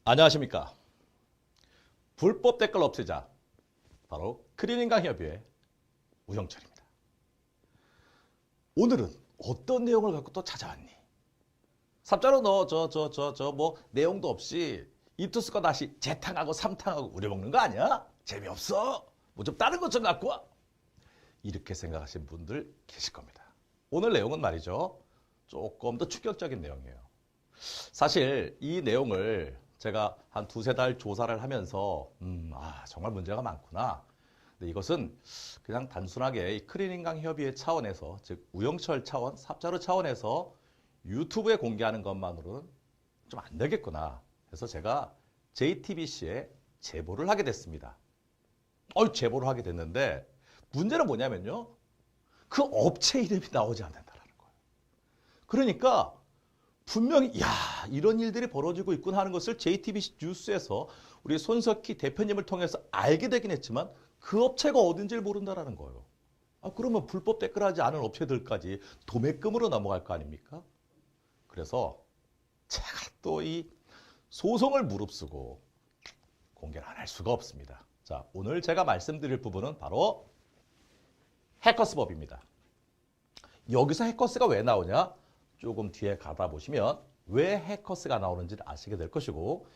안녕하십니까. 불법 댓글 없애자. 바로 클린인강협의회 우영철입니다. 오늘은 어떤 내용을 갖고 또 찾아왔니? 삽자로 너 뭐 내용도 없이 이투스가 다시 재탕하고 삼탕하고 우려먹는 거 아니야? 재미없어. 뭐 좀 다른 것 좀 갖고 와. 이렇게 생각하시는 분들 계실 겁니다. 오늘 내용은 말이죠. 조금 더 충격적인 내용이에요. 사실 이 내용을 제가 한 두세 달 조사를 하면서 정말 문제가 많구나. 근데 이것은 그냥 단순하게 이 클린인강협의회 차원에서, 즉 우영철 차원, 삽자루 차원에서 유튜브에 공개하는 것만으로는 좀 안 되겠구나. 그래서 제가 JTBC에 제보를 하게 됐습니다. 제보를 하게 됐는데 문제는 뭐냐면요. 그 업체 이름이 나오지 않는다는 거예요. 그러니까 분명히 이런 일들이 벌어지고 있군 하는 것을 JTBC 뉴스에서 우리 손석희 대표님을 통해서 알게 되긴 했지만 그 업체가 어딘지를 모른다는 거예요. 그러면 불법 댓글하지 않은 업체들까지 도매금으로 넘어갈 거 아닙니까? 그래서 제가 또 이 소송을 무릅쓰고 공개를 안 할 수가 없습니다. 자, 오늘 제가 말씀드릴 부분은 바로 해커스법입니다. 여기서 해커스가 왜 나오냐? 조금 뒤에 가다 보시면 왜 해커스가 나오는지를 아시게 될 것이고,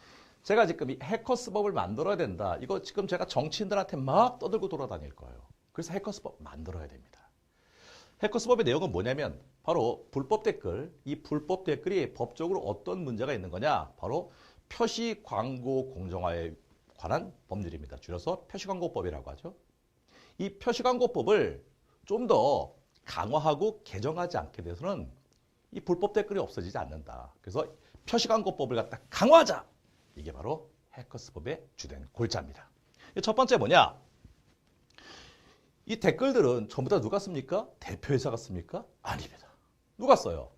제가 지금 이 해커스법을 만들어야 된다. 이거 지금 제가 정치인들한테 막 떠들고 돌아다닐 거예요. 그래서 해커스법 만들어야 됩니다. 해커스법의 내용은 뭐냐면 바로 불법 댓글, 이 불법 댓글이 법적으로 어떤 문제가 있는 거냐? 바로 표시 광고 공정화에 관한 법률입니다. 줄여서 표시광고법이라고 하죠. 이 표시광고법을 좀 더 강화하고 개정하지 않게 돼서는 이 불법 댓글이 없어지지 않는다. 그래서 표시광고법을 갖다 강화하자. 이게 바로 해커스법의 주된 골자입니다. 첫 번째 뭐냐? 이 댓글들은 전부 다 누가 씁니까? 대표이사가 씁니까? 아닙니다. 누가 써요?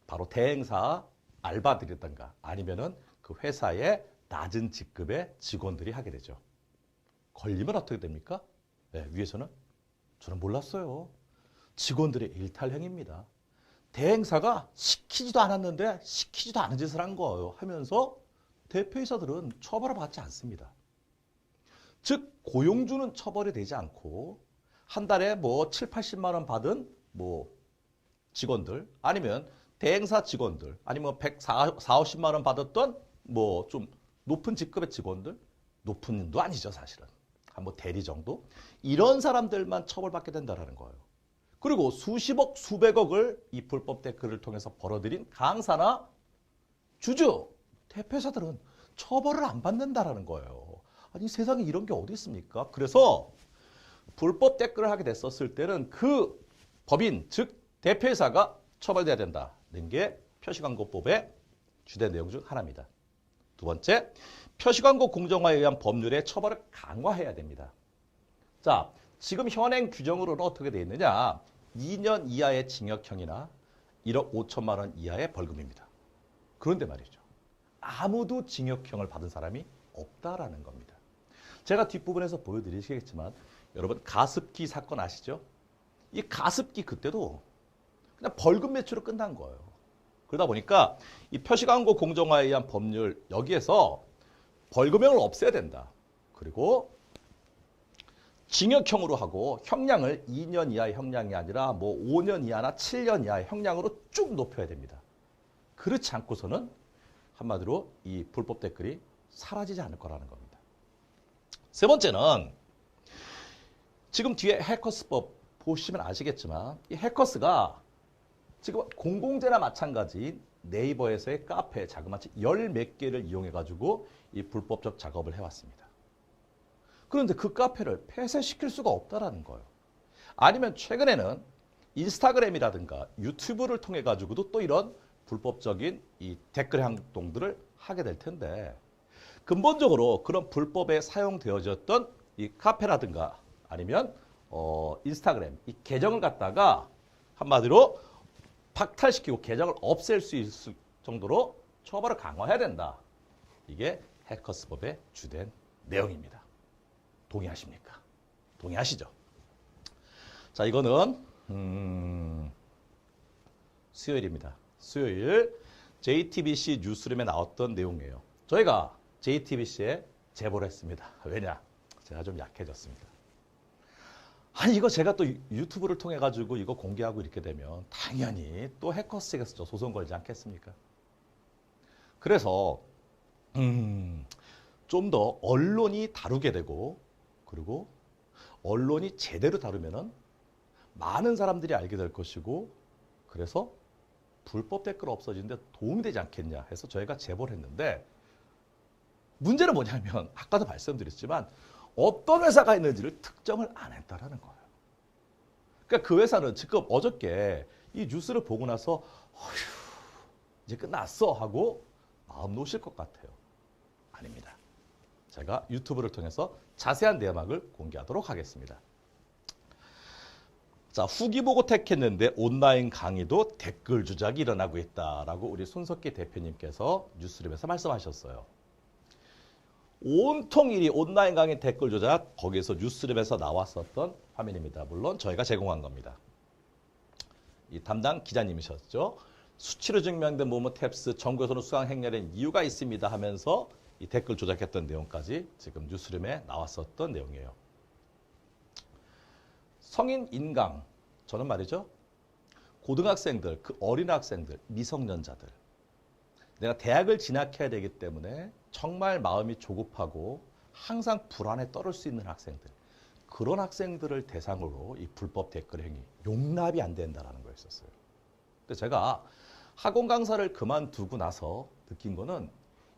바로 대행사 알바들이든가 아니면은 그 회사의 낮은 직급의 직원들이 하게 되죠. 걸리면 어떻게 됩니까? 네, 위에서는 저는 몰랐어요. 직원들의 일탈행위입니다. 대행사가 시키지도 않았는데 시키지도 않은 짓을 한 거예요 하면서 대표이사들은 처벌을 받지 않습니다. 즉 고용주는 처벌이 되지 않고 한 달에 뭐 7, 80만 원 받은 뭐 직원들, 아니면 대행사 직원들, 아니면 140, 50만 원 받았던 뭐 좀 높은 직급의 직원들, 높은 도 아니죠 사실은. 한 뭐 대리 정도? 이런 사람들만 처벌받게 된다는 거예요. 그리고 수십억, 수백억을 이 불법 댓글을 통해서 벌어들인 강사나 주주, 대표사들은 처벌을 안 받는다는 거예요. 아니 세상에 이런 게 어디 있습니까? 그래서 불법 댓글을 하게 됐었을 때는 그 법인, 즉 대표이사가 처벌돼야 된다는 게 표시광고법의 주된 내용 중 하나입니다. 두 번째, 표시광고 공정화에 의한 법률의 처벌을 강화해야 됩니다. 자, 지금 현행 규정으로는 어떻게 되어 있느냐? 2년 이하의 징역형이나 1억 5천만 원 이하의 벌금입니다. 그런데 말이죠. 아무도 징역형을 받은 사람이 없다라는 겁니다. 제가 뒷부분에서 보여드리시겠지만 여러분 가습기 사건 아시죠? 이 가습기 그때도 그냥 벌금 매출로 끝난 거예요. 그러다 보니까 이 표시광고 공정화에 의한 법률 여기에서 벌금형을 없애야 된다. 그리고 징역형으로 하고 형량을 2년 이하의 형량이 아니라 뭐 5년 이하나 7년 이하의 형량으로 쭉 높여야 됩니다. 그렇지 않고서는 한마디로 이 불법 댓글이 사라지지 않을 거라는 겁니다. 세 번째는 지금 뒤에 해커스법 보시면 아시겠지만 이 해커스가 지금 공공재나 마찬가지인 네이버에서의 카페 자그마치 10몇 개를 이용해가지고 이 불법적 작업을 해왔습니다. 그런데 그 카페를 폐쇄시킬 수가 없다는 거예요. 아니면 최근에는 인스타그램이라든가 유튜브를 통해 가지고도 또 이런 불법적인 이 댓글 행동들을 하게 될 텐데 근본적으로 그런 불법에 사용되어졌던 이 카페라든가 아니면 인스타그램 이 계정을 갖다가 한마디로 박탈시키고 계정을 없앨 수 있을 정도로 처벌을 강화해야 된다. 이게 해커스법의 주된 내용입니다. 동의하십니까? 동의하시죠? 자, 이거는 수요일입니다. 수요일 JTBC 뉴스룸에 나왔던 내용이에요. 저희가 JTBC에 제보를 했습니다. 왜냐? 제가 좀 약해졌습니다. 아니 이거 제가 또 유튜브를 통해 가지고 이거 공개하고 이렇게 되면 당연히 또 해커스에게서 소송 걸지 않겠습니까? 그래서 좀 더 언론이 다루게 되고 그리고 언론이 제대로 다루면은 많은 사람들이 알게 될 것이고 그래서 불법 댓글 없어지는데 도움이 되지 않겠냐 해서 저희가 제보를 했는데 문제는 뭐냐면 아까도 말씀드렸지만 어떤 회사가 있는지를 특정을 안 했다라는 거예요. 그러니까 그 회사는 지금 어저께 이 뉴스를 보고 나서 어휴, 이제 끝났어 하고 마음 놓으실 것 같아요. 아닙니다. 제가 유튜브를 통해서 자세한 내막을 공개하도록 하겠습니다. 자, 후기 보고 택했는데 온라인 강의도 댓글 조작이 일어나고 있다라고 우리 손석기 대표님께서 뉴스룸에서 말씀하셨어요. 온통 일이 온라인 강의 댓글 조작, 거기에서 뉴스룸에서 나왔었던 화면입니다. 물론 저희가 제공한 겁니다. 이 담당 기자님이셨죠. 수치로 증명된 모모 탭스 정부에서는 수강 행렬엔 이유가 있습니다 하면서 이 댓글 조작했던 내용까지 지금 뉴스룸에 나왔었던 내용이에요. 성인 인강, 저는 말이죠. 고등학생들, 그 어린 학생들, 미성년자들. 내가 대학을 진학해야 되기 때문에 정말 마음이 조급하고 항상 불안에 떨을 수 있는 학생들. 그런 학생들을 대상으로 이 불법 댓글 행위, 용납이 안 된다는 거였었어요. 근데 제가 학원 강사를 그만두고 나서 느낀 거는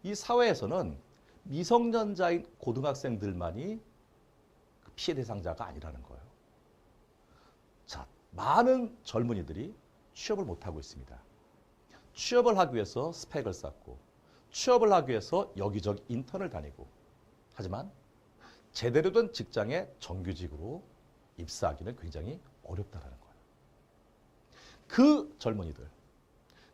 이 사회에서는 미성년자인 고등학생들만이 피해 대상자가 아니라는 거예요. 자, 많은 젊은이들이 취업을 못하고 있습니다. 취업을 하기 위해서 스펙을 쌓고 취업을 하기 위해서 여기저기 인턴을 다니고 하지만 제대로 된 직장에 정규직으로 입사하기는 굉장히 어렵다는 거예요. 그 젊은이들,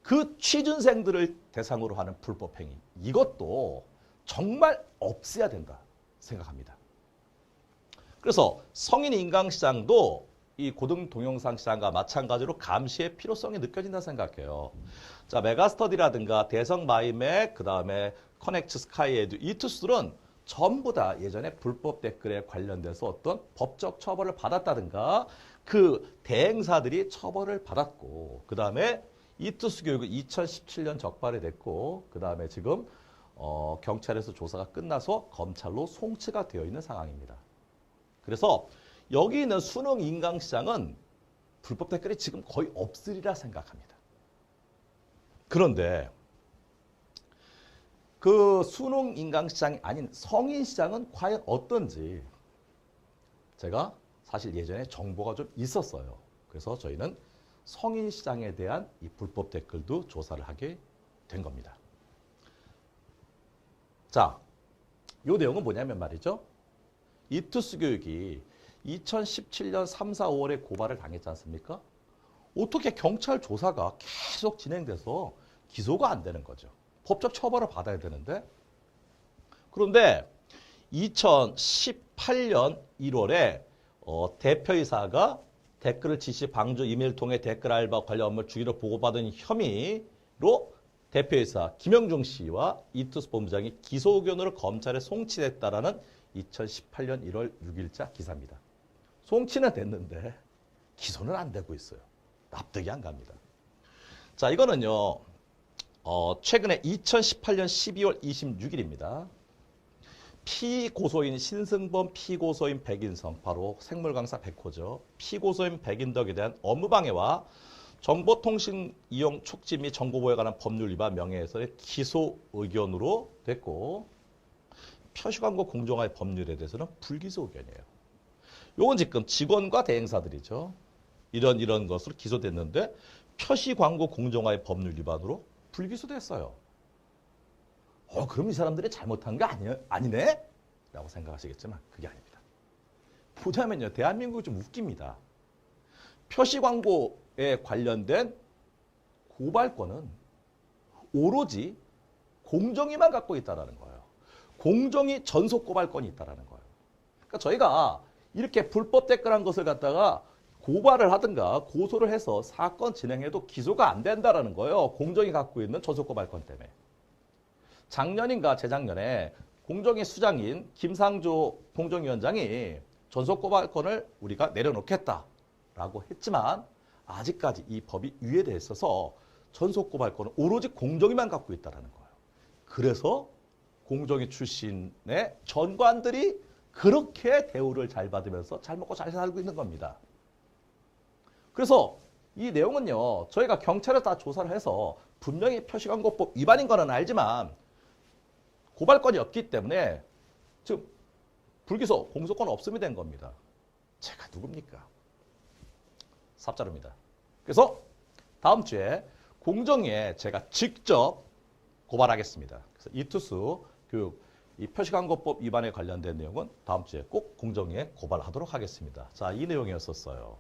그 취준생들을 대상으로 하는 불법 행위, 이것도 정말 없애야 된다 생각합니다. 그래서 성인 인강시장도 이 고등 동영상 시장과 마찬가지로 감시의 필요성이 느껴진다 생각해요. 자, 메가스터디라든가 대성 마이맥, 그 다음에 커넥트 스카이에듀 이 투수들은 전부 다 예전에 불법 댓글에 관련돼서 어떤 법적 처벌을 받았다든가 그 대행사들이 처벌을 받았고 그 다음에 이투스 교육은 2017년 적발이 됐고 그 다음에 지금 경찰에서 조사가 끝나서 검찰로 송치가 되어 있는 상황입니다. 그래서 여기 있는 수능 인강시장은 불법 댓글이 지금 거의 없으리라 생각합니다. 그런데 그 수능 인강시장이 아닌 성인시장은 과연 어떤지 제가 사실 예전에 정보가 좀 있었어요. 그래서 저희는 성인시장에 대한 이 불법 댓글도 조사를 하게 된 겁니다. 자, 이 내용은 뭐냐면 말이죠. 이투스 교육이 2017년 3, 4, 5월에 고발을 당했지 않습니까? 어떻게 경찰 조사가 계속 진행돼서 기소가 안 되는 거죠. 법적 처벌을 받아야 되는데. 그런데 2018년 1월에 대표이사가 댓글을 지시 방조 이메일 통해 댓글 알바 관련 업무 주기로 보고받은 혐의로 대표이사 김영중 씨와 이투스 본부장이 기소 의견으로 검찰에 송치됐다라는 2018년 1월 6일자 기사입니다. 송치는 됐는데 기소는 안 되고 있어요. 납득이 안 갑니다. 자, 이거는요. 최근에 2018년 12월 26일입니다. 피고소인 신승범, 피고소인 백인성, 바로 생물강사 백호죠. 피고소인 백인덕에 대한 업무방해와 정보통신 이용 촉진 및 정보보호에 관한 법률 위반 명예훼손의 기소 의견으로 됐고 표시광고 공정화의 법률에 대해서는 불기소 의견이에요. 요건 지금 직원과 대행사들이죠. 이런 것으로 기소됐는데 표시광고 공정화의 법률 위반으로 불기소됐어요. 그럼 이 사람들이 잘못한 게 아니네? 라고 생각하시겠지만 그게 아닙니다. 보자면요. 대한민국이 좀 웃깁니다. 표시광고에 관련된 고발권은 오로지 공정위만 갖고 있다는 거예요. 공정위 전속 고발권이 있다는 거예요. 그러니까 저희가 이렇게 불법 댓글한 것을 갖다가 고발을 하든가 고소를 해서 사건 진행해도 기소가 안 된다는 거예요. 공정위 갖고 있는 전속 고발권 때문에. 작년인가 재작년에 공정위 수장인 김상조 공정위원장이 전속 고발권을 우리가 내려놓겠다라고 했지만 아직까지 이 법이 유예돼 있어서 전속 고발권은 오로지 공정위만 갖고 있다는 거예요. 그래서 공정위 출신의 전관들이 그렇게 대우를 잘 받으면서 잘 먹고 잘 살고 있는 겁니다. 그래서 이 내용은요, 저희가 경찰에 다 조사를 해서 분명히 표시광고법 위반인 거는 알지만 고발권이 없기 때문에 지금 불기소 공소권 없음이 된 겁니다. 제가 누굽니까? 삽자루입니다. 그래서 다음 주에 공정위에 제가 직접 고발하겠습니다. 그래서 이투수 교육 이 표시광고법 위반에 관련된 내용은 다음 주에 꼭 공정위에 고발하도록 하겠습니다. 자, 이 내용이었었어요.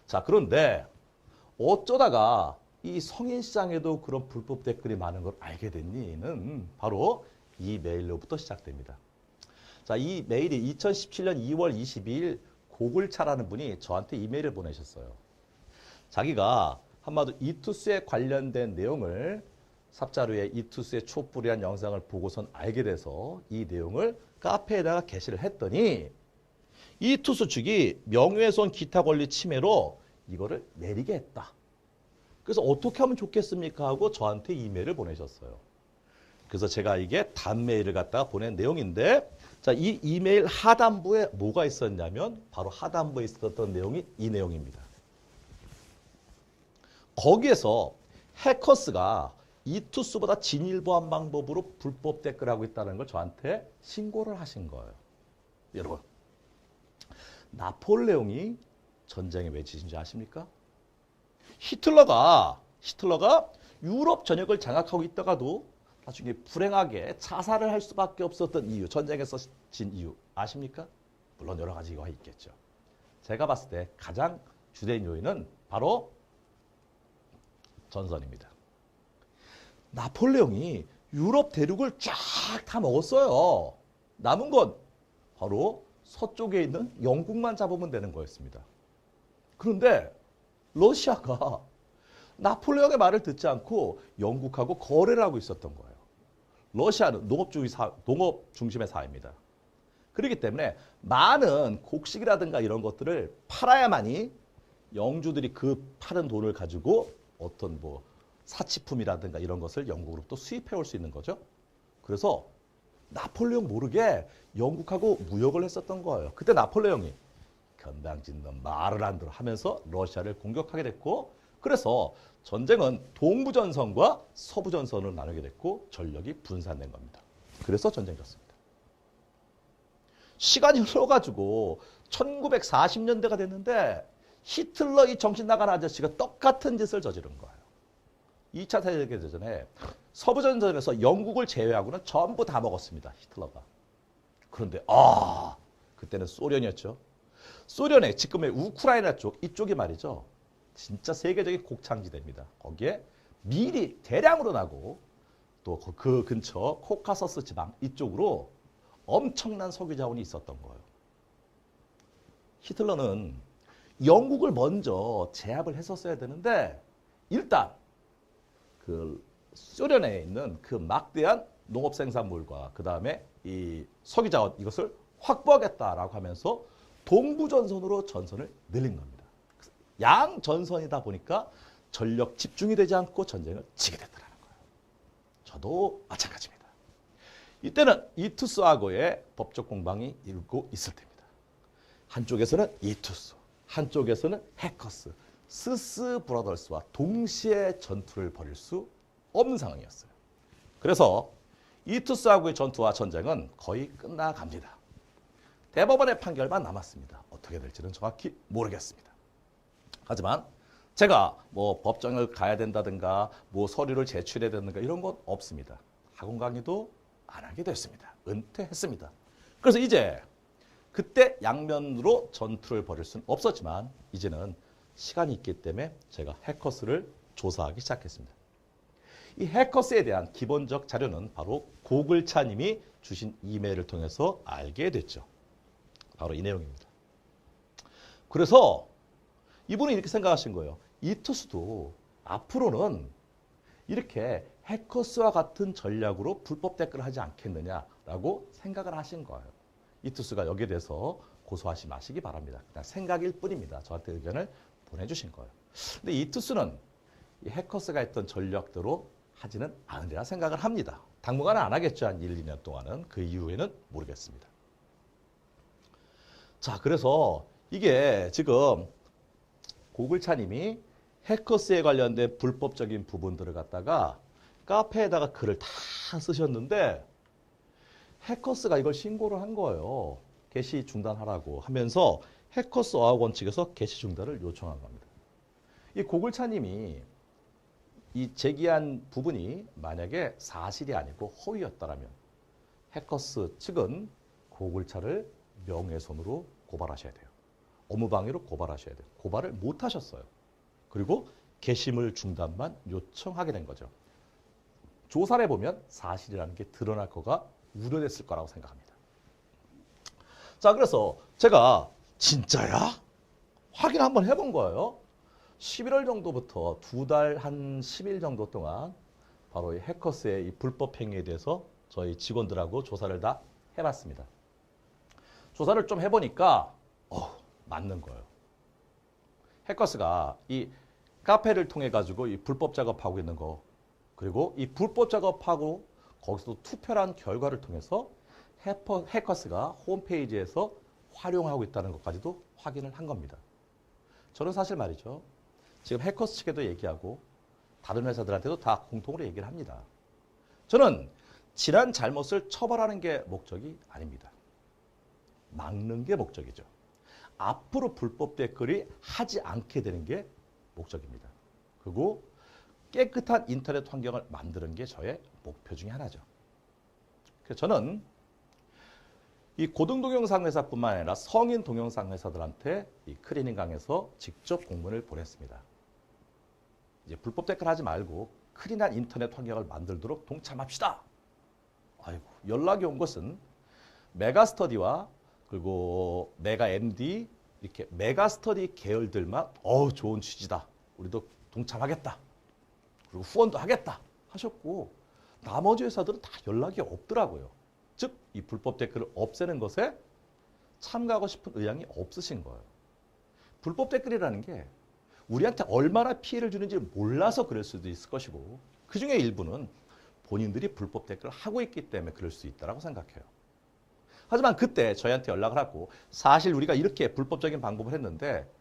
자, 그런데 어쩌다가 이 성인시장에도 그런 불법 댓글이 많은 걸 알게 됐니는 바로 이 메일로부터 시작됩니다. 자, 이 메일이 2017년 2월 22일 고글차라는 분이 저한테 이메일을 보내셨어요. 자기가 한마디로 이투스에 관련된 내용을 삽자루에 이투스의 촛불이란 영상을 보고선 알게 돼서 이 내용을 카페에다가 게시를 했더니 이투스 측이 명예훼손 기타 권리 침해로 이거를 내리게 했다. 그래서 어떻게 하면 좋겠습니까? 하고 저한테 이메일을 보내셨어요. 그래서 제가 이게 단메일을 갖다가 보낸 내용인데 자, 이 이메일 하단부에 뭐가 있었냐면 바로 하단부에 있었던 내용이 이 내용입니다. 거기에서 해커스가 이투스보다 진일보한 방법으로 불법 댓글하고 있다는 걸 저한테 신고를 하신 거예요. 여러분, 나폴레옹이 전쟁에 왜 지신지 아십니까? 히틀러가 유럽 전역을 장악하고 있다가도 나중에 불행하게 자살을 할 수밖에 없었던 이유, 전쟁에서 진 이유 아십니까? 물론 여러 가지 이유가 있겠죠. 제가 봤을 때 가장 주된 요인은 바로 전선입니다. 나폴레옹이 유럽 대륙을 쫙 다 먹었어요. 남은 건 바로 서쪽에 있는 영국만 잡으면 되는 거였습니다. 그런데 러시아가 나폴레옹의 말을 듣지 않고 영국하고 거래를 하고 있었던 거예요. 러시아는 농업 중심의 사회입니다. 그렇기 때문에 많은 곡식이라든가 이런 것들을 팔아야만이 영주들이 그 파는 돈을 가지고 어떤 뭐 사치품이라든가 이런 것을 영국으로부터 수입해 올 수 있는 거죠. 그래서 나폴레옹 모르게 영국하고 무역을 했었던 거예요. 그때 나폴레옹이 건방진 말을 안 들어 하면서 러시아를 공격하게 됐고 그래서 전쟁은 동부전선과 서부전선을 나누게 됐고 전력이 분산된 겁니다. 그래서 전쟁이 졌습니다. 시간이 흘러가지고 1940년대가 됐는데 히틀러 이 정신 나간 아저씨가 똑같은 짓을 저지른 거예요. 2차 세계대전에 서부전선에서 영국을 제외하고는 전부 다 먹었습니다. 히틀러가. 그런데 그때는 소련이었죠. 소련의 지금의 우크라이나 쪽 이쪽이 말이죠. 진짜 세계적인 곡창지대입니다. 거기에 밀이 대량으로 나고 또 그 근처 코카서스 지방 이쪽으로 엄청난 석유 자원이 있었던 거예요. 히틀러는 영국을 먼저 제압을 했었어야 되는데 일단 그 소련에 있는 그 막대한 농업 생산물과 그 다음에 이 석유 자원 이것을 확보하겠다라고 하면서 동부전선으로 전선을 늘린 겁니다. 양 전선이다 보니까 전력 집중이 되지 않고 전쟁을 지게 됐다는 거예요. 저도 마찬가지입니다. 이때는 이투스하고의 법적 공방이 일고 있을 때입니다. 한쪽에서는 이투스, 한쪽에서는 해커스, 스스 브라더스와 동시에 전투를 벌일 수 없는 상황이었어요. 그래서 이투스하고의 전투와 전쟁은 거의 끝나갑니다. 대법원의 판결만 남았습니다. 어떻게 될지는 정확히 모르겠습니다. 하지만 제가 뭐 법정을 가야 된다든가 뭐 서류를 제출해야 된다든가 이런 건 없습니다. 학원 강의도 안 하게 됐습니다. 은퇴했습니다. 그래서 이제 그때 양면으로 전투를 벌일 수는 없었지만 이제는 시간이 있기 때문에 제가 해커스를 조사하기 시작했습니다. 이 해커스에 대한 기본적 자료는 바로 고글차님이 주신 이메일을 통해서 알게 됐죠. 바로 이 내용입니다. 그래서 이분은 이렇게 생각하신 거예요. 이투스도 앞으로는 이렇게 해커스와 같은 전략으로 불법 댓글을 하지 않겠느냐라고 생각을 하신 거예요. 이투스가 여기에 대해서 고소하지 마시기 바랍니다. 그냥 생각일 뿐입니다. 저한테 의견을 보내주신 거예요. 근데 이투스는 이 해커스가 했던 전략대로 하지는 않으리라 생각을 합니다. 당분간은 안 하겠죠. 한 1, 2년 동안은. 그 이후에는 모르겠습니다. 자, 그래서 이게 지금 고글차님이 해커스에 관련된 불법적인 부분들을 갖다가 카페에다가 글을 다 쓰셨는데 해커스가 이걸 신고를 한 거예요. 게시 중단하라고 하면서 해커스 어학원 측에서 게시 중단을 요청한 겁니다. 이 고글차님이 이 제기한 부분이 만약에 사실이 아니고 허위였다라면 해커스 측은 고글차를 명예훼손으로 고발하셔야 돼요. 업무방해로 고발하셔야 돼요. 고발을 못 하셨어요. 그리고 게시물 중단만 요청하게 된 거죠. 조사를 해보면 사실이라는 게 드러날 거가 우려됐을 거라고 생각합니다. 자, 그래서 제가 진짜야? 확인 한번 해본 거예요. 11월 정도부터 2달 한 10일 정도 동안 바로 이 해커스의 이 불법 행위에 대해서 저희 직원들하고 조사를 다 해봤습니다. 조사를 좀 해보니까 맞는 거예요. 해커스가 이 카페를 통해 가지고 이 불법 작업하고 있는 거, 그리고 이 불법 작업하고 거기서 투표란 결과를 통해서 해커스가 홈페이지에서 활용하고 있다는 것까지도 확인을 한 겁니다. 저는 사실 말이죠. 지금 해커스 측에도 얘기하고 다른 회사들한테도 다 공통으로 얘기를 합니다. 저는 지난 잘못을 처벌하는 게 목적이 아닙니다. 막는 게 목적이죠. 앞으로 불법 댓글이 하지 않게 되는 게 목적입니다. 그리고 깨끗한 인터넷 환경을 만드는 게 저의 목표 중에 하나죠. 그래서 저는 이 고등동영상 회사뿐만 아니라 성인 동영상 회사들한테 이 클리닝 강에서 직접 공문을 보냈습니다. 이제 불법 댓글 하지 말고 클린한 인터넷 환경을 만들도록 동참합시다. 아이고, 연락이 온 것은 메가스터디와 그리고 메가MD 이렇게 메가스터디 계열들만 좋은 취지다. 우리도 동참하겠다. 그리고 후원도 하겠다 하셨고 나머지 회사들은 다 연락이 없더라고요. 즉, 이 불법 댓글을 없애는 것에 참가하고 싶은 의향이 없으신 거예요. 불법 댓글이라는 게 우리한테 얼마나 피해를 주는지 몰라서 그럴 수도 있을 것이고 그 중에 일부는 본인들이 불법 댓글을 하고 있기 때문에 그럴 수 있다고 생각해요. 하지만 그때 저희한테 연락을 하고 사실 우리가 이렇게 불법적인 방법을 했는데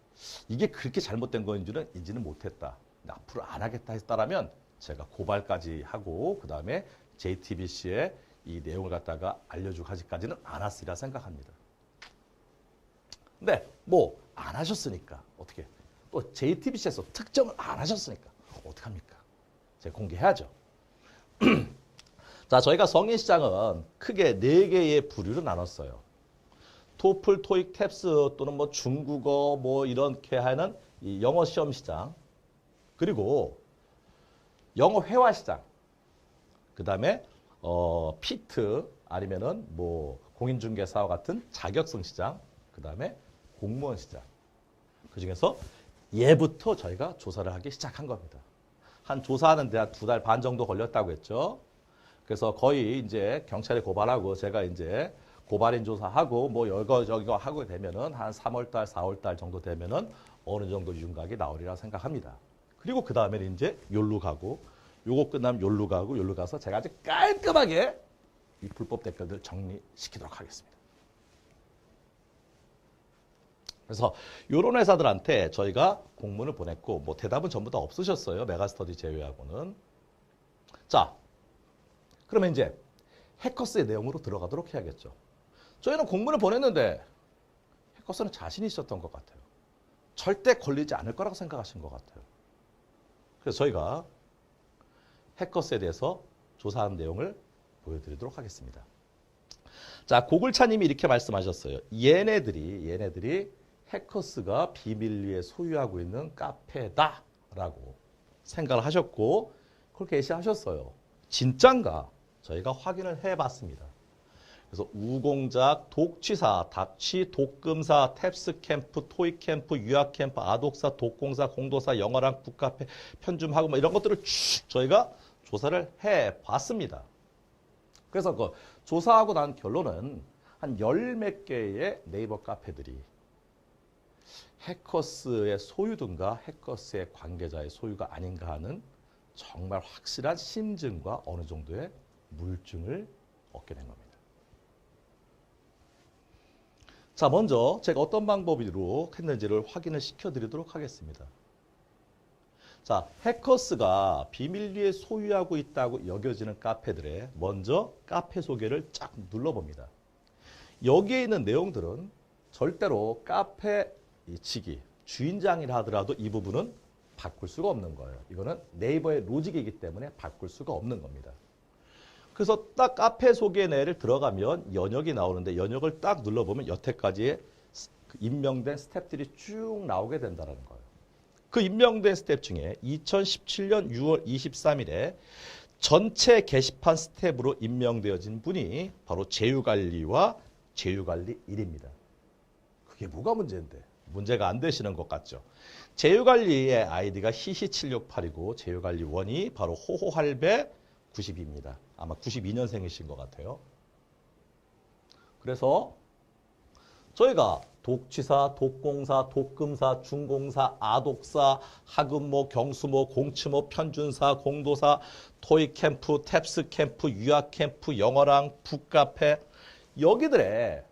이게 그렇게 잘못된 건지는 인지는 못했다. 앞으로 안 하겠다 했다라면 제가 고발까지 하고 그 다음에 JTBC에 이 내용을 갖다가 알려주고 하지까지는 않았으리라 생각합니다. 근데 뭐 안 하셨으니까 어떻게 또 JTBC에서 특정을 안 하셨으니까 어떡합니까? 제가 공개해야죠. 자, 저희가 성인 시장은 크게 4개의 부류로 나눴어요. 토플, 토익, 탭스 또는 뭐 중국어 뭐 이렇게 하는 이 영어 시험 시장, 그리고 영어 회화 시장, 그 다음에 피트 아니면은 뭐 공인중개사와 같은 자격증 시장, 그 다음에 공무원 시장. 그 중에서 예부터 저희가 조사를 하기 시작한 겁니다. 한 조사하는데 한 2달 반 정도 걸렸다고 했죠. 그래서 거의 이제 경찰에 고발하고 제가 이제 고발인 조사하고 뭐 여기저기 하고 되면은 한 3월달, 4월달 정도 되면은 어느 정도 윤곽이 나오리라 생각합니다. 그리고 그 다음에는 이제 요로 가고 요거 끝나면 요로 가고 요로 가서 제가 아주 깔끔하게 이 불법 댓글들 정리시키도록 하겠습니다. 그래서 이런 회사들한테 저희가 공문을 보냈고 뭐 대답은 전부 다 없으셨어요. 메가스터디 제외하고는. 자, 그러면 이제 해커스의 내용으로 들어가도록 해야겠죠. 저희는 공문을 보냈는데 해커스는 자신이 있었던 것 같아요. 절대 걸리지 않을 거라고 생각하신 것 같아요. 그래서 저희가 해커스에 대해서 조사한 내용을 보여드리도록 하겠습니다. 자, 고글차님이 이렇게 말씀하셨어요. 얘네들이 해커스가 비밀리에 소유하고 있는 카페다라고 생각을 하셨고 그렇게 게시하셨어요. 진짠가? 저희가 확인을 해봤습니다. 그래서 우공작, 독취사, 닥치, 독금사, 탭스캠프, 토익캠프, 유학캠프, 아독사, 독공사, 공도사, 영어랑 북카페, 편줌하고 뭐 이런 것들을 쭉 저희가 조사를 해봤습니다. 그래서 그 조사하고 난 결론은 한 열 몇 개의 네이버 카페들이 해커스의 소유든가 해커스의 관계자의 소유가 아닌가 하는 정말 확실한 심증과 어느 정도의 물증을 얻게 된 겁니다. 자, 먼저 제가 어떤 방법으로 했는지를 확인을 시켜드리도록 하겠습니다. 자, 해커스가 비밀리에 소유하고 있다고 여겨지는 카페들의 먼저 카페 소개를 쫙 눌러봅니다. 여기에 있는 내용들은 절대로 카페 직위, 주인장이라 하더라도 이 부분은 바꿀 수가 없는 거예요. 이거는 네이버의 로직이기 때문에 바꿀 수가 없는 겁니다. 그래서 딱 카페 소개 내를 들어가면 연역이 나오는데 연역을 딱 눌러보면 여태까지의 임명된 스텝들이 쭉 나오게 된다는 거예요. 그 임명된 스텝 중에 2017년 6월 23일에 전체 게시판 스텝으로 임명되어진 분이 바로 제휴관리와 제휴관리 1입니다. 그게 뭐가 문제인데? 문제가 안 되시는 것 같죠? 제휴관리의 아이디가 히히768이고 제휴관리 1이 바로 호호할배 92입니다. 아마 92년생이신 것 같아요. 그래서 저희가 독취사, 독공사, 독금사, 중공사, 아독사, 학음모, 경수모, 공치모, 편준사, 공도사, 토익캠프, 탭스캠프, 유학캠프, 영어랑, 북카페 여기들의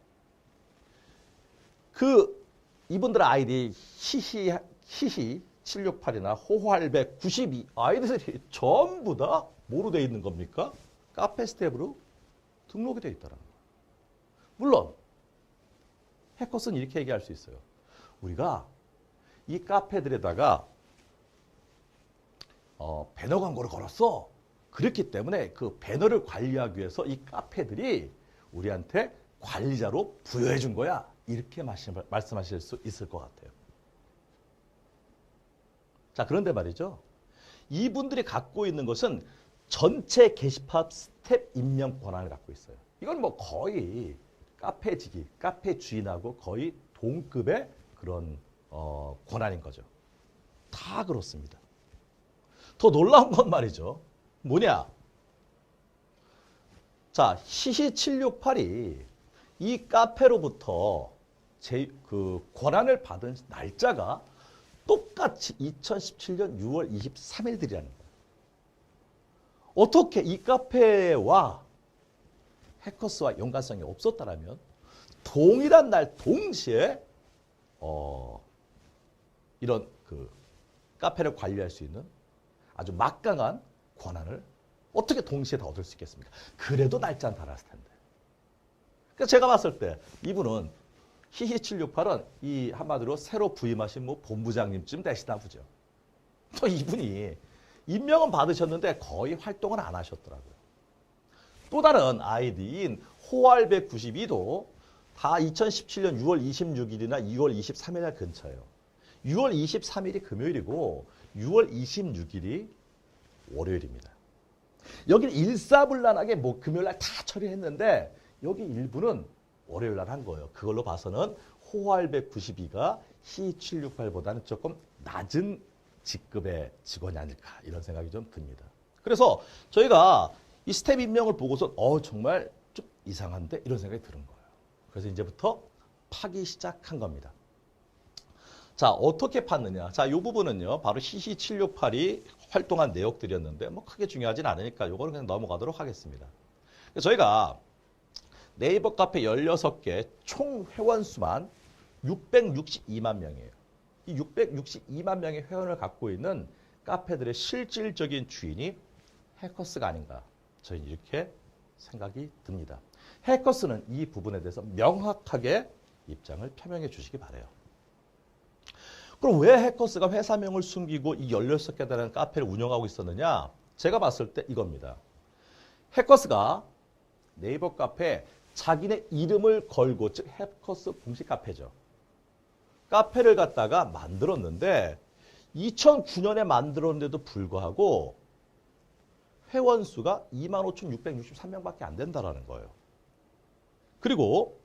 이분들 아이디 히히 768이나 호호할배 92 아이디들이 전부 다 뭐로 되어 있는 겁니까? 카페 스텝으로 등록이 되어 있다는 거예요. 물론 해커스는 이렇게 얘기할 수 있어요. 우리가 이 카페들에다가 배너 광고를 걸었어. 그렇기 때문에 그 배너를 관리하기 위해서 이 카페들이 우리한테 관리자로 부여해 준 거야. 이렇게 말씀하실 수 있을 것 같아요. 자, 그런데 말이죠. 이분들이 갖고 있는 것은 전체 게시판 스텝 임명 권한을 갖고 있어요. 이건 뭐 거의 카페 직위, 카페 주인하고 거의 동급의 그런 권한인 거죠. 다 그렇습니다. 더 놀라운 건 말이죠. 뭐냐? 자, 히히768이 이 카페로부터 권한을 받은 날짜가 똑같이 2017년 6월 23일들이라는 거예요. 어떻게 이 카페와 해커스와 연관성이 없었다라면 동일한 날 동시에 이런 카페를 관리할 수 있는 아주 막강한 권한을 어떻게 동시에 다 얻을 수 있겠습니까? 그래도 날짜는 달랐을 텐데. 그래서 제가 봤을 때 이분은 히히768은 이 한마디로 새로 부임하신 뭐 본부장님쯤 되시나 보죠. 또 이분이 임명은 받으셨는데 거의 활동을 안 하셨더라고요. 또 다른 아이디인 호알백92도 다 2017년 6월 26일이나 6월 23일 근처예요. 6월 23일이 금요일이고 6월 26일이 월요일입니다. 여기는 일사불란하게 뭐 금요일날 다 처리했는데 여기 일부는 월요일날 한 거예요. 그걸로 봐서는 호알백92가 히히768보다는 조금 낮은 직급의 직원이 아닐까 이런 생각이 좀 듭니다. 그래서 저희가 이 스텝 임명을 보고서 정말 좀 이상한데 이런 생각이 드는 거예요. 그래서 이제부터 파기 시작한 겁니다. 자, 어떻게 팠느냐? 자, 이 부분은요. 바로 히히768이 활동한 내역들이었는데 뭐 크게 중요하진 않으니까 이거는 그냥 넘어가도록 하겠습니다. 저희가 네이버 카페 16개 총 회원 수만 662만 명이에요. 이 662만 명의 회원을 갖고 있는 카페들의 실질적인 주인이 해커스가 아닌가. 저희는 이렇게 생각이 듭니다. 해커스는 이 부분에 대해서 명확하게 입장을 표명해 주시기 바라요. 그럼 왜 해커스가 회사명을 숨기고 이 16개라는 카페를 운영하고 있었느냐? 제가 봤을 때 이겁니다. 해커스가 네이버 카페에 자기네 이름을 걸고, 즉 해커스 공식 카페죠. 카페를 갖다가 만들었는데 2009년에 만들었는데도 불구하고 회원 수가 25,663명밖에 안 된다는 거예요. 그리고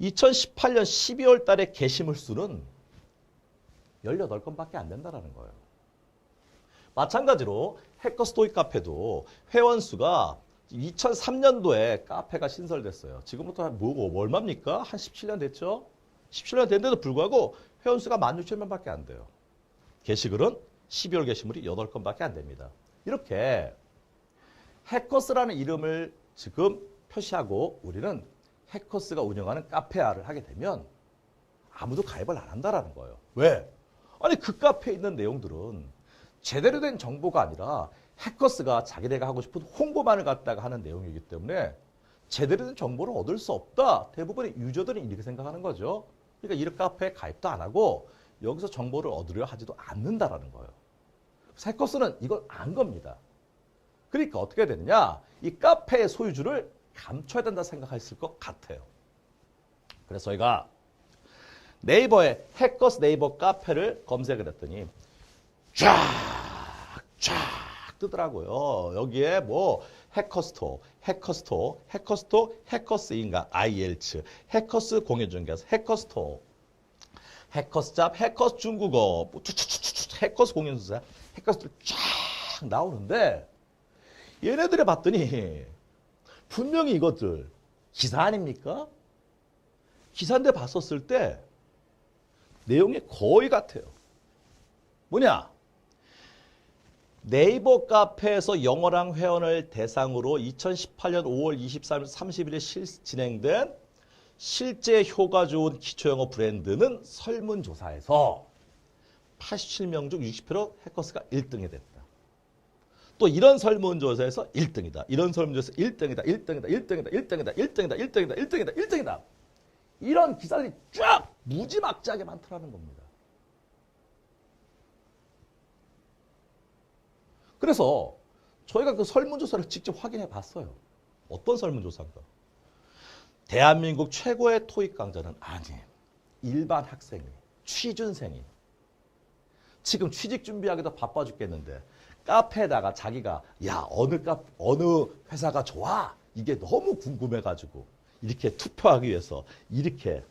2018년 12월 달에 게시물 수는 18건밖에 안 된다는 거예요. 마찬가지로 해커스 토익 카페도 회원 수가 2003년도에 카페가 신설됐어요. 지금부터 얼마입니까? 한 17년 됐죠? 17년 됐는데도 불구하고 회원 수가 16,000명밖에 안 돼요. 게시글은 12월 게시물이 8건밖에 안 됩니다. 이렇게 해커스라는 이름을 지금 표시하고 우리는 해커스가 운영하는 카페아를 하게 되면 아무도 가입을 안 한다라는 거예요. 왜? 아니 그 카페에 있는 내용들은 제대로 된 정보가 아니라 해커스가 자기네가 하고 싶은 홍보만을 갖다가 하는 내용이기 때문에 제대로 된 정보를 얻을 수 없다. 대부분의 유저들은 이렇게 생각하는 거죠. 그러니까 이런 카페에 가입도 안 하고 여기서 정보를 얻으려 하지도 않는다라는 거예요. 해커스는 이걸 안 겁니다. 그러니까 어떻게 해야 되느냐? 이 카페의 소유주를 감춰야 된다 생각했을 것 같아요. 그래서 저희가 네이버에 해커스 네이버 카페를 검색을 했더니 쫙 뜨더라고요. 여기에 뭐 해커스토어, 해커스인가, IELTS, 해커스 공인중개사, 해커스토어, 해커스잡, 해커스 중국어, 해커스 공인중개사, 해커스들 쫙 나오는데 얘네들을 봤더니 분명히 이것들 기사 아닙니까? 기사인데 봤었을 때 내용이 거의 같아요. 뭐냐? 네이버 카페에서 영어랑 회원을 대상으로 2018년 5월 23일, 30일에 진행된 실제 효과 좋은 기초영어 브랜드는 설문조사에서 87명 중 60% 해커스가 1등이 됐다. 또 이런 설문조사에서 1등이다. 이런 설문조사에서 1등이다. 이런 기사들이 쫙 무지막지하게 많더라는 겁니다. 그래서 저희가 그 설문조사를 직접 확인해 봤어요. 어떤 설문조사인가? 대한민국 최고의 토익 강좌는 아니에요. 일반 학생이, 취준생이. 지금 취직 준비하기도 바빠 죽겠는데 카페에다가 자기가 어느 회사가 좋아? 이게 너무 궁금해가지고 이렇게 투표하기 위해서 이렇게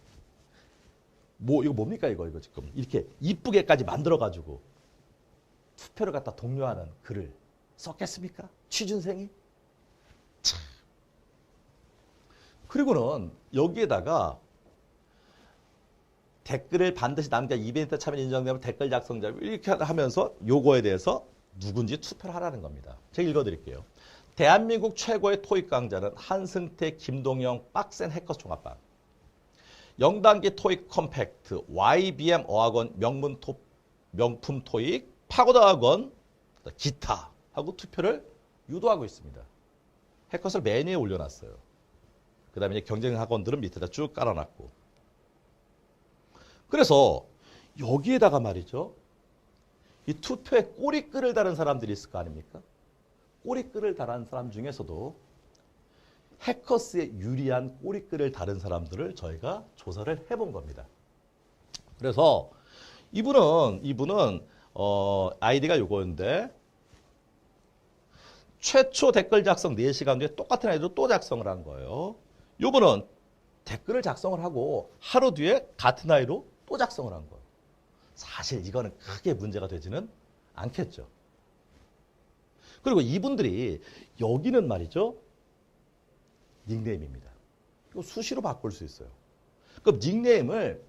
이거 뭡니까 이거 지금 이렇게 이쁘게까지 만들어가지고 투표를 갖다 독려하는 글을 썼겠습니까? 취준생이? 참. 그리고는 여기에다가 댓글을 반드시 남겨 이벤트 참여 인정되면 댓글 작성자 이렇게 하면서 요거에 대해서 누군지 투표를 하라는 겁니다. 제가 읽어드릴게요. 대한민국 최고의 토익 강좌는 한승태, 김동영, 빡센 해커스 종합반. 0단계 토익 컴팩트, YBM 어학원 명품 토익, 파고다 학원, 기타 하고 투표를 유도하고 있습니다. 해커스를 메뉴에 올려놨어요. 그 다음에 경쟁 학원들은 밑에다 쭉 깔아놨고. 그래서 여기에다가 말이죠. 이 투표에 꼬리끈을 다른 사람들이 있을 거 아닙니까? 꼬리끈을 다른 사람 중에서도 해커스에 유리한 꼬리끈을 다른 사람들을 저희가 조사를 해본 겁니다. 그래서 이분은 아이디가 요거인데 최초 댓글 작성 4시간 뒤에 똑같은 아이디로 또 작성을 한 거예요. 요분은 댓글을 작성을 하고 하루 뒤에 같은 아이로 또 작성을 한 거예요. 사실 이거는 크게 문제가 되지는 않겠죠. 그리고 이분들이 여기는 말이죠. 닉네임입니다. 이거 수시로 바꿀 수 있어요. 그럼 닉네임을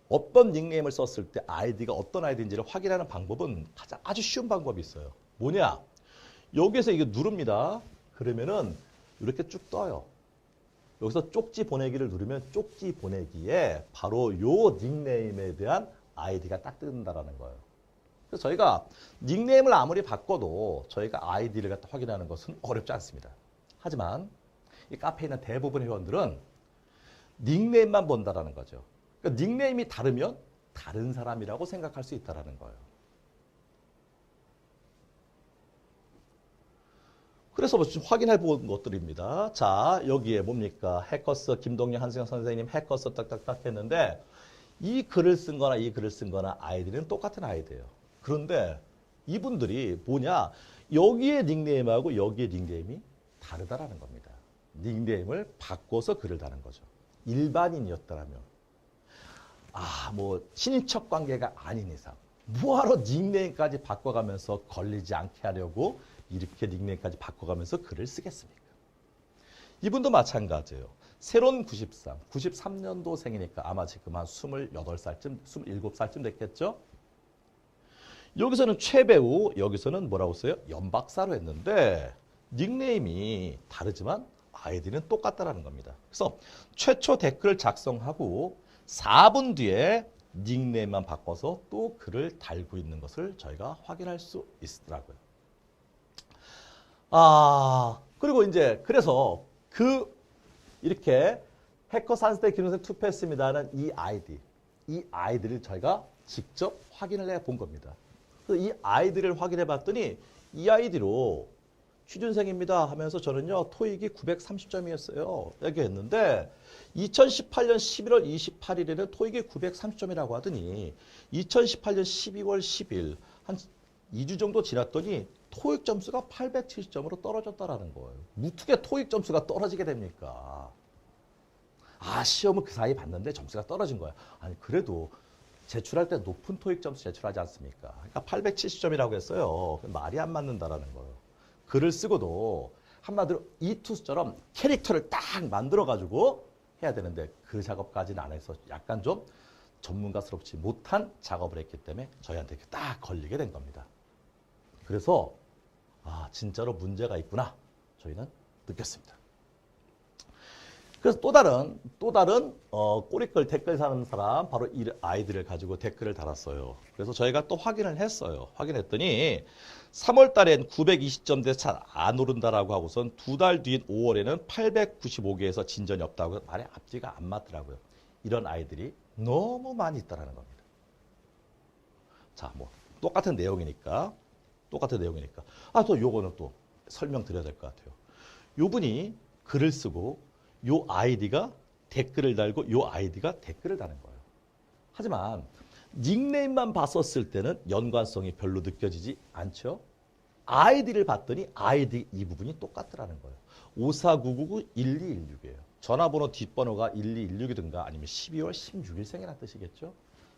어떤 닉네임을 썼을 때 아이디가 어떤 아이디인지를 확인하는 방법은 아주 쉬운 방법이 있어요. 뭐냐? 여기에서 이거 누릅니다. 그러면은 이렇게 쭉 떠요. 여기서 쪽지 보내기를 누르면 쪽지 보내기에 바로 요 닉네임에 대한 아이디가 딱 뜬다라는 거예요. 그래서 저희가 닉네임을 아무리 바꿔도 저희가 아이디를 갖다 확인하는 것은 어렵지 않습니다. 하지만 이 카페에 있는 대부분의 회원들은 닉네임만 본다라는 거죠. 그러니까 닉네임이 다르면 다른 사람이라고 생각할 수 있다라는 거예요. 그래서 지금 확인해 본 것들입니다. 자, 여기에 뭡니까? 해커스 김동영 한승영 선생님 해커스 딱딱딱 했는데 이 글을 쓴 거나 이 글을 쓴 거나 아이디는 똑같은 아이디예요. 그런데 이분들이 뭐냐? 여기에 닉네임하고 여기에 닉네임이 다르다라는 겁니다. 닉네임을 바꿔서 글을 다는 거죠. 일반인이었다라면 뭐 친인척 관계가 아닌 이상 뭐하러 닉네임까지 바꿔가면서 걸리지 않게 하려고 이렇게 닉네임까지 바꿔가면서 글을 쓰겠습니까? 이분도 마찬가지예요. 새로운 93년도생이니까 아마 지금 한 28살쯤, 27살쯤 됐겠죠? 여기서는 최배우, 여기서는 뭐라고 써요? 연박사로 했는데 닉네임이 다르지만 아이디는 똑같다라는 겁니다. 그래서 최초 댓글을 작성하고 4분 뒤에 닉네임만 바꿔서 또 글을 달고 있는 것을 저희가 확인할 수 있더라고요. 그리고 이제 그래서 이렇게 해커 산스테 기능생 투표했습니다는 이 아이디를 저희가 직접 확인을 해 본 겁니다. 그래서 이 아이디를 확인해 봤더니 이 아이디로 취준생입니다 하면서 저는요 토익이 930점이었어요. 이렇게 했는데 2018년 11월 28일에는 토익이 930점이라고 하더니 2018년 12월 10일 한 2주 정도 지났더니 토익 점수가 870점으로 떨어졌다라는 거예요. 어떻게 토익 점수가 떨어지게 됩니까? 시험을 그 사이에 봤는데 점수가 떨어진 거야. 아니 그래도 제출할 때 높은 토익 점수 제출하지 않습니까? 그러니까 870점이라고 했어요. 말이 안 맞는다라는 거예요. 글을 쓰고도 한마디로 이투스처럼 캐릭터를 딱 만들어가지고 해야 되는데 그 작업까지는 안 해서 약간 좀 전문가스럽지 못한 작업을 했기 때문에 저희한테 딱 걸리게 된 겁니다. 그래서 진짜로 문제가 있구나 저희는 느꼈습니다. 그래서 또 다른 꼬리글 댓글 사는 사람 바로 이 아이들을 가지고 댓글을 달았어요. 그래서 저희가 또 확인을 했어요. 확인했더니 3월 달엔 920점 돼서 잘 안 오른다라고 하고선 2달 뒤인 5월에는 895개에서 진전이 없다고 말에 앞뒤가 안 맞더라고요. 이런 아이들이 너무 많이 있다라는 겁니다. 자, 뭐 똑같은 내용이니까 또 요거는 또 설명드려야 될 것 같아요. 요 분이 글을 쓰고 요 아이디가 댓글을 달고 요 아이디가 댓글을 다는 거예요. 하지만 닉네임만 봤었을 때는 연관성이 별로 느껴지지 않죠. 아이디를 봤더니 아이디 이 부분이 똑같더라는 거예요. 5499-1216이에요. 전화번호 뒷번호가 1216이든가 아니면 12월 16일생이라는 뜻이겠죠.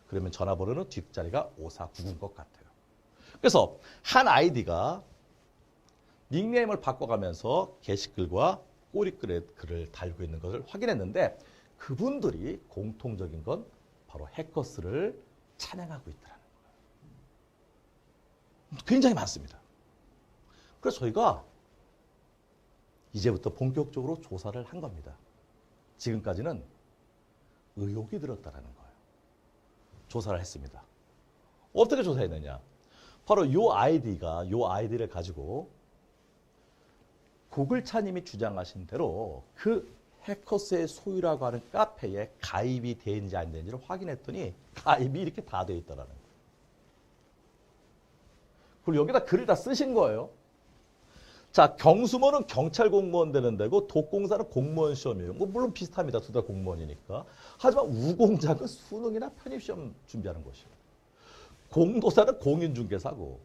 그러면 전화번호는 뒷자리가 5499인 것 같아요. 그래서 한 아이디가 닉네임을 바꿔가면서 게시글과 꼬리글에 글을 달고 있는 것을 확인했는데 그분들이 공통적인 건 바로 해커스를 찬양하고 있다는 거예요. 굉장히 많습니다. 그래서 저희가 이제부터 본격적으로 조사를 한 겁니다. 지금까지는 의혹이 들었다는 거예요. 조사를 했습니다. 어떻게 조사했느냐? 바로 요 아이디를 가지고 고글차님이 주장하신 대로 그 해커스의 소유라고 하는 카페에 가입이 되는지 안 되는지를 확인했더니 가입이 이렇게 다 돼 있더라는 거예요. 그리고 여기다 글을 다 쓰신 거예요. 자, 경수모는 경찰 공무원 되는 데고 독공사는 공무원 시험이에요. 뭐 물론 비슷합니다. 둘 다 공무원이니까. 하지만 우공자는 수능이나 편입시험 준비하는 것이에요. 공도사는 공인중개사고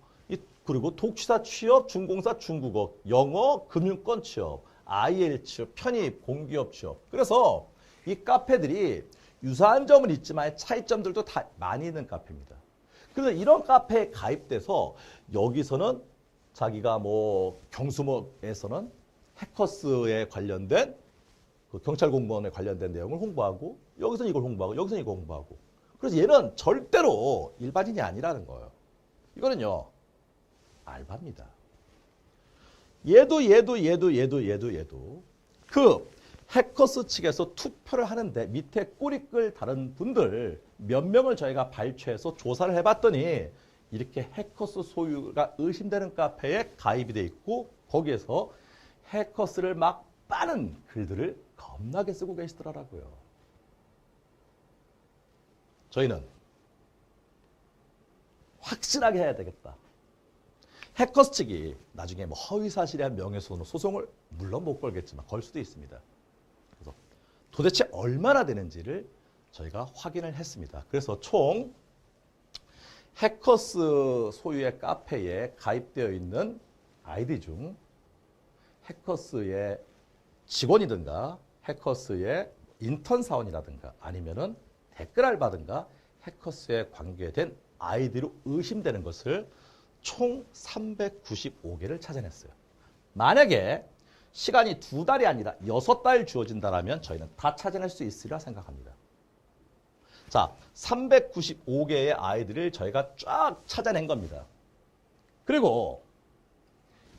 그리고 독시사 취업, 중공사 중국어, 영어, 금융권 취업, IL 취업, 편입, 공기업 취업. 그래서 이 카페들이 유사한 점은 있지만 차이점들도 다 많이 있는 카페입니다. 그래서 이런 카페에 가입돼서 여기서는 자기가 뭐 경수모에서는 해커스에 관련된 그 경찰 공무원에 관련된 내용을 홍보하고 여기서는 이걸 홍보하고 여기서는 이걸 홍보하고 그래서 얘는 절대로 일반인이 아니라는 거예요. 이거는요. 알바입니다. 얘도 그 해커스 측에서 투표를 하는데 밑에 꼬리글 다른 분들 몇 명을 저희가 발췌해서 조사를 해봤더니 이렇게 해커스 소유가 의심되는 카페에 가입이 돼 있고 거기에서 해커스를 막 빠는 글들을 겁나게 쓰고 계시더라고요. 저희는 확실하게 해야 되겠다. 해커스 측이 나중에 뭐 허위사실에 한 명예훼손 소송을 물론 못 걸겠지만 걸 수도 있습니다. 그래서 도대체 얼마나 되는지를 저희가 확인을 했습니다. 그래서 총 해커스 소유의 카페에 가입되어 있는 아이디 중 해커스의 직원이든가 해커스의 인턴 사원이라든가 아니면은 댓글 알바든가 해커스에 관계된 아이디로 의심되는 것을 총 395개를 찾아냈어요. 만약에 시간이 2달이 아니라 6달 주어진다면 저희는 다 찾아낼 수 있으리라 생각합니다. 자, 395개의 아이들을 저희가 쫙 찾아낸 겁니다. 그리고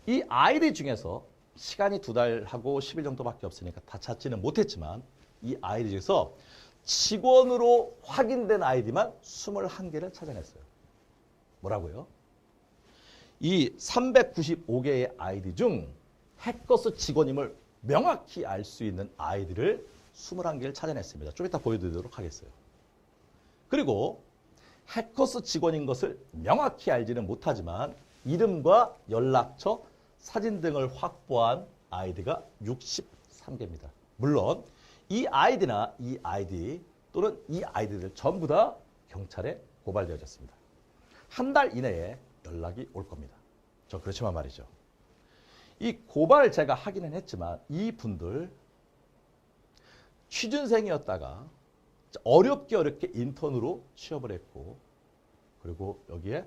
이 아이들 중에서 시간이 2달하고 10일 정도밖에 없으니까 다 찾지는 못했지만 이 아이들 중에서 직원으로 확인된 아이디만 21개를 찾아냈어요. 뭐라고요? 이 395개의 아이디 중 해커스 직원임을 명확히 알 수 있는 아이디를 21개를 찾아냈습니다. 좀 이따 보여드리도록 하겠어요. 그리고 해커스 직원인 것을 명확히 알지는 못하지만 이름과 연락처, 사진 등을 확보한 아이디가 63개입니다. 물론 이 아이디나 이 아이디 또는 이 아이디들 전부 다 경찰에 고발되어졌습니다. 한 달 이내에 연락이 올 겁니다. 저 그렇지만 말이죠. 이 고발을 제가 하기는 했지만 이 분들 취준생이었다가 어렵게 인턴으로 취업을 했고 그리고 여기에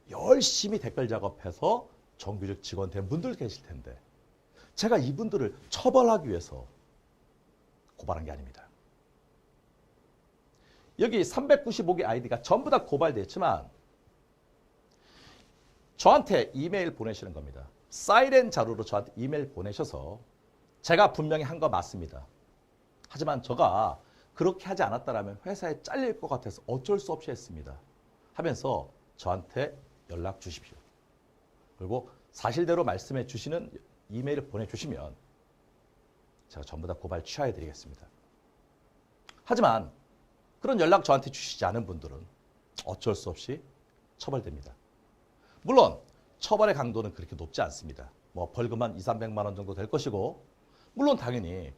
열심히 댓글 작업해서 정규직 직원 된 분들 계실 텐데 제가 이분들을 처벌하기 위해서 고발한 게 아닙니다. 여기 395개 아이디가 전부 다 고발됐지만 저한테 이메일 보내시는 겁니다. 사이렌 자료로 저한테 이메일 보내셔서 제가 분명히 한 거 맞습니다. 하지만 제가 그렇게 하지 않았다면 회사에 잘릴 것 같아서 어쩔 수 없이 했습니다. 하면서 저한테 연락 주십시오. 그리고 사실대로 말씀해 주시는 이메일을 보내주시면 제가 전부 다 고발 취하해 드리겠습니다. 하지만 그런 연락 저한테 주시지 않은 분들은 어쩔 수 없이 처벌됩니다. 물론 처벌의 강도는 그렇게 높지 않습니다. 뭐 벌금 한 200~300만 원 정도 될 것이고 물론 당연히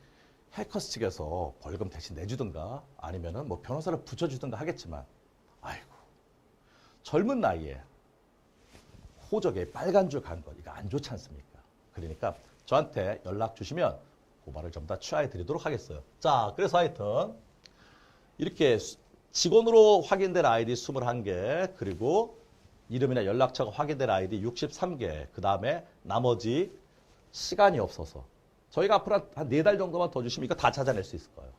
해커스 측에서 벌금 대신 내주든가 아니면은 뭐 변호사를 붙여주든가 하겠지만 아이고 젊은 나이에 호적에 빨간 줄 간 것 이거 안 좋지 않습니까? 그러니까 저한테 연락 주시면 고발을 전부 다 취하해 드리도록 하겠어요. 자, 그래서 하여튼 이렇게 직원으로 확인된 아이디 21개 그리고 이름이나 연락처가 확인된 아이디 63개 그 다음에 나머지 시간이 없어서 저희가 앞으로 한 4달 정도만 더 주시면 이거 다 찾아낼 수 있을 거예요.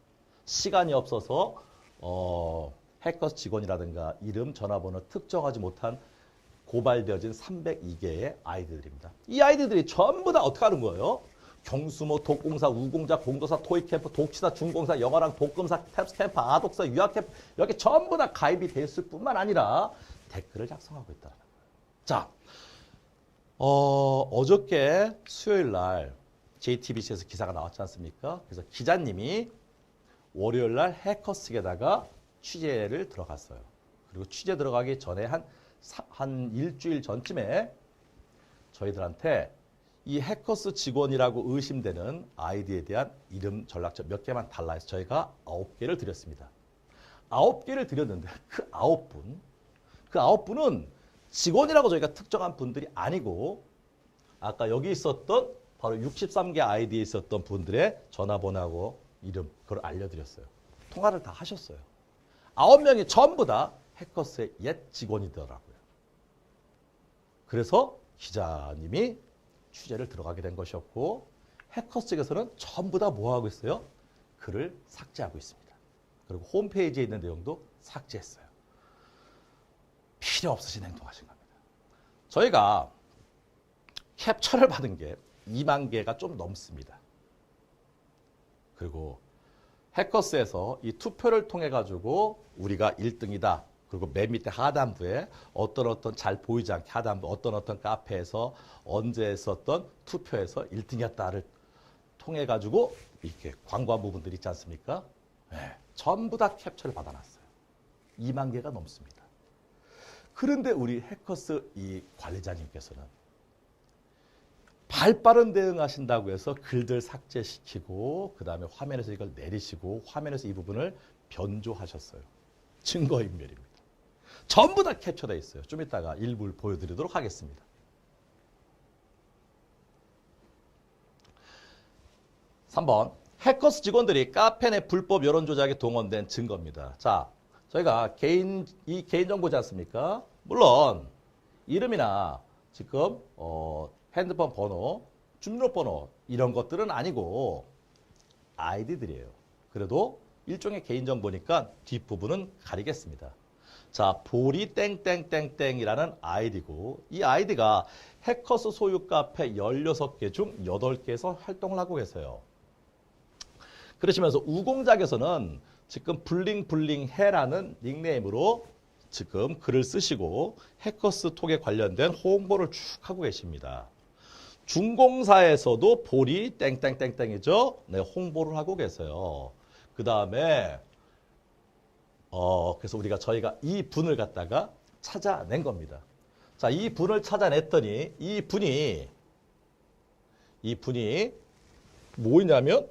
시간이 없어서 해커스 직원이라든가 이름, 전화번호 특정하지 못한 고발되어진 302개의 아이디들입니다. 이 아이디들이 전부 다 어떻게 하는 거예요? 경수모, 독공사, 우공자, 공도사, 토익캠프, 독치사, 중공사, 영어랑 독금사, 탭스캠프, 아독사, 유학캠프 여기 전부 다 가입이 됐을 뿐만 아니라 댓글을 작성하고 있다는 거예요. 자, 어저께 수요일 날 JTBC에서 기사가 나왔지 않습니까? 그래서 기자님이 월요일 날 해커스에다가 취재를 들어갔어요. 그리고 취재 들어가기 전에 한 일주일 전쯤에 저희들한테 이 해커스 직원이라고 의심되는 아이디에 대한 이름, 전락처 몇 개만 달라 해서 저희가 9개를 드렸습니다. 9개를 드렸는데 그 9분은 직원이라고 저희가 특정한 분들이 아니고 아까 여기 있었던 바로 63개 아이디에 있었던 분들의 전화번호하고 이름 그걸 알려드렸어요. 통화를 다 하셨어요. 9명이 전부 다 해커스의 옛 직원이더라고요. 그래서 기자님이 취재를 들어가게 된 것이었고 해커스 측에서는 전부 다 뭐하고 있어요? 글을 삭제하고 있습니다. 그리고 홈페이지에 있는 내용도 삭제했어요. 필요 없으신 행동하신 겁니다. 저희가 캡처를 받은 게 2만 개가 좀 넘습니다. 그리고 해커스에서 이 투표를 통해 가지고 우리가 1등이다. 그리고 맨 밑에 하단부에 어떤 잘 보이지 않게 하단부 어떤 카페에서 언제 했었던 투표에서 1등이었다를 통해 가지고 이렇게 광고한 부분들이 있지 않습니까? 네, 전부 다 캡처를 받아놨어요. 2만 개가 넘습니다. 그런데 우리 해커스 이 관리자님께서는 발빠른 대응하신다고 해서 글들 삭제시키고 그 다음에 화면에서 이걸 내리시고 화면에서 이 부분을 변조하셨어요. 증거인멸입니다. 전부 다 캡처되어 있어요. 좀 이따가 일부를 보여드리도록 하겠습니다. 3번 해커스 직원들이 카페 내 불법 여론 조작에 동원된 증거입니다. 자, 저희가 이 개인정보지 않습니까? 물론 이름이나 지금 핸드폰 번호, 주민등록번호 이런 것들은 아니고 아이디들이에요. 그래도 일종의 개인정보니까 뒷부분은 가리겠습니다. 자, 보리 땡땡땡땡이라는 아이디고 이 아이디가 해커스 소유 카페 16개 중 8개에서 활동을 하고 계세요. 그러시면서 우공작에서는 지금 블링블링해라는 닉네임으로 지금 글을 쓰시고 해커스 톡에 관련된 홍보를 쭉 하고 계십니다. 중공사에서도 보리 땡땡땡땡이죠. 네, 홍보를 하고 계세요. 그 다음에 그래서 저희가 이 분을 갖다가 찾아낸 겁니다. 자, 이 분을 찾아냈더니 이 분이 뭐냐면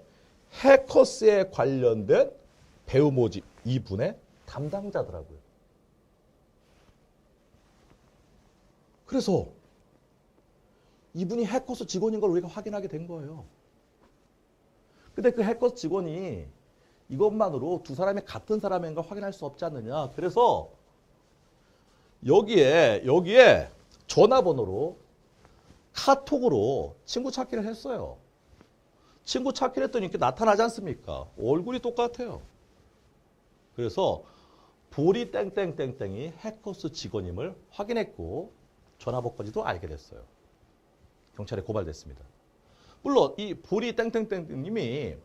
해커스에 관련된 배우 모집 이 분의 담당자더라고요. 그래서 이분이 해커스 직원인 걸 우리가 확인하게 된 거예요. 근데 그 해커스 직원이 이것만으로 두 사람이 같은 사람인 걸 확인할 수 없지 않느냐. 그래서 여기에 전화번호로 카톡으로 친구 찾기를 했어요. 친구 찾기를 했더니 이렇게 나타나지 않습니까? 얼굴이 똑같아요. 그래서 보리 땡땡땡땡이 해커스 직원임을 확인했고 전화번호까지도 알게 됐어요. 경찰에 고발됐습니다. 물론 이 보리 땡땡땡님이